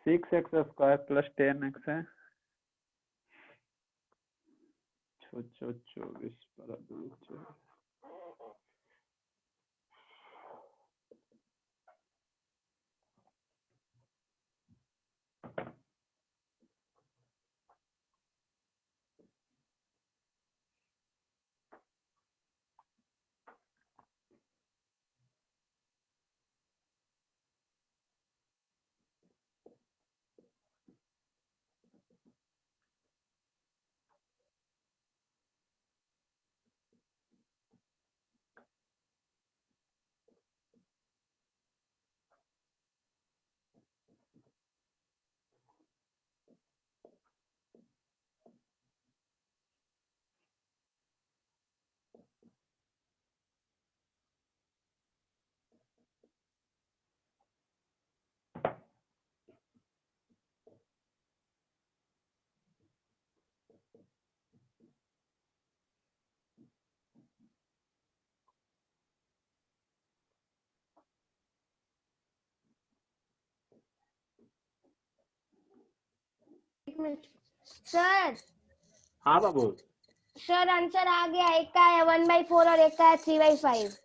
6x स्क्वायर प्लस 10x है 24 पर 2। सर हाँ बाबू, सर आंसर आ गया। एक का है 1/4 और एक का है 3/5।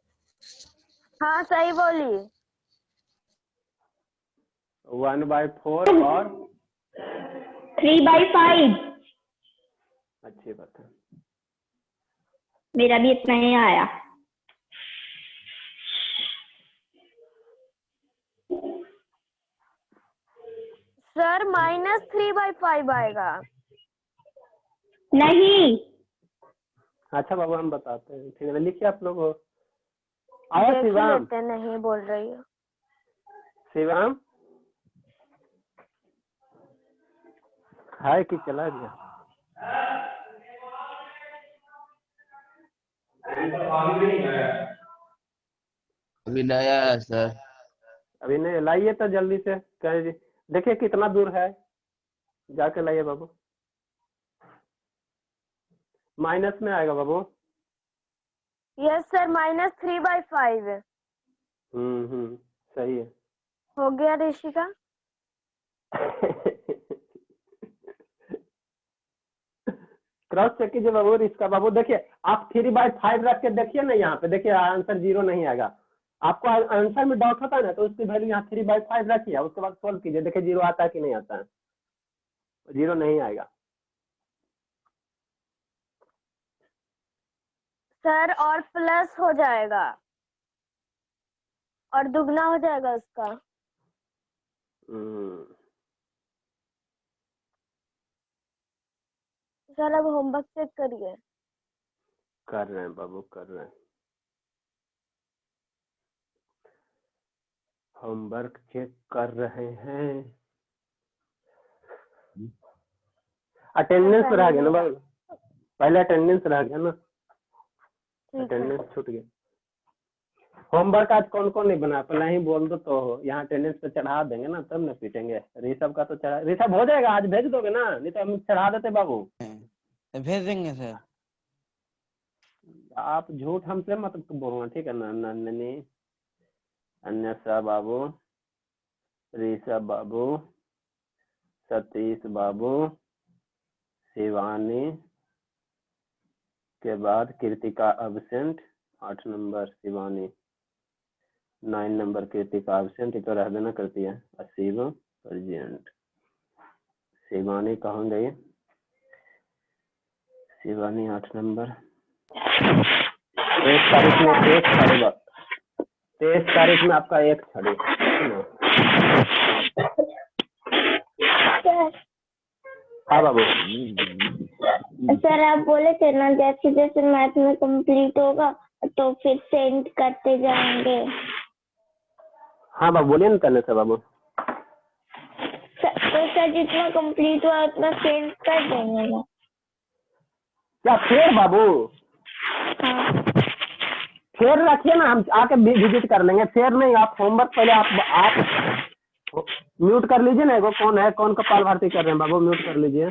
हाँ सही बोली। 1/4 और 3/5। अच्छी बात है। मेरा भी इतना ही आया। सर -3/5 आएगा। नहीं, अच्छा बाबू हम बताते हैं, ठीक है लिखिए आप लोग। आया देख शिवाम? लेते, नहीं बोल रही हो। शिवाम है कि चला गया? अभी नया है सर। अभी नहीं लाइए तो जल्दी से, कह देखिए कितना दूर है, जाके लाइए बाबू। माइनस में आएगा बाबू। Yes sir, -3/5। सही है। हो गया ऋषिका? क्रॉस चेक कीजिए बाबू। इसका बाबू देखिए, आप 3/5 रख के देखिए ना, यहाँ पे देखिए आंसर 0 नहीं आएगा। आपको आंसर में डाउट होता है ना, तो उसकी वैल्यू यहाँ 3/5 रखिए, उसके बाद सोल्व कीजिए, देखिए 0 आता है कि नहीं आता है। 0 नहीं आएगा सर, और प्लस हो जाएगा और दुगना हो जाएगा उसका। सर अब होमवर्क चेक करिए। कर रहे हैं बाबू, कर रहे हैं। होमवर्क चेक कर रहे हैं। अटेंडेंस रह गया ना बाबू, पहले अटेंडेंस रह गया ना, अटेंडेंस छूट गया। होमवर्क आज कौन कौन नहीं बना, पहले ही बोल दो तो यहाँ अटेंडेंस पे चढ़ा देंगे ना, तब ना पीटेंगे। ऋषभ का तो चढ़ा, ऋषभ हो जाएगा, आज भेज दोगे ना, नहीं तो हम चढ़ा देते बाबू। भेज देंगे सर। आप झूठ हमसे मत बोलना, ठीक है ना। नन्नी, अन्यसा बाबू, ऋषभ बाबू, सतीश बाबू, शिवानी के बाद Kritika absent, 8 number Shivani, 9 number Kritika absent, ये तो रह देना करती है। असीब प्रेजेंट। शिवानी कहाँ गई? शिवानी 8 नंबर। 23 तारीख में 1 छड़ेगा, 23 तारीख में आपका 1 छड़े। हाँ बाबू। सर आप बोले थे ना जैसे जैसे मैथ में कंप्लीट होगा तो फिर सेंड करते जाएंगे। हाँ बाबू बोलिए ना करने से बाबू। तो सर जितना कंप्लीट हुआ उतना सेंड कर देंगे ना? क्या फिर बाबू? हाँ। फिर रखिए ना, हम आके विजिट कर लेंगे। फिर नहीं, आप होमवर्क पहले आप म्यूट कर लीजिए ना। कौन है, कौन कपाल भारती कर रहे हैं बाबू, म्यूट कर लीजिए।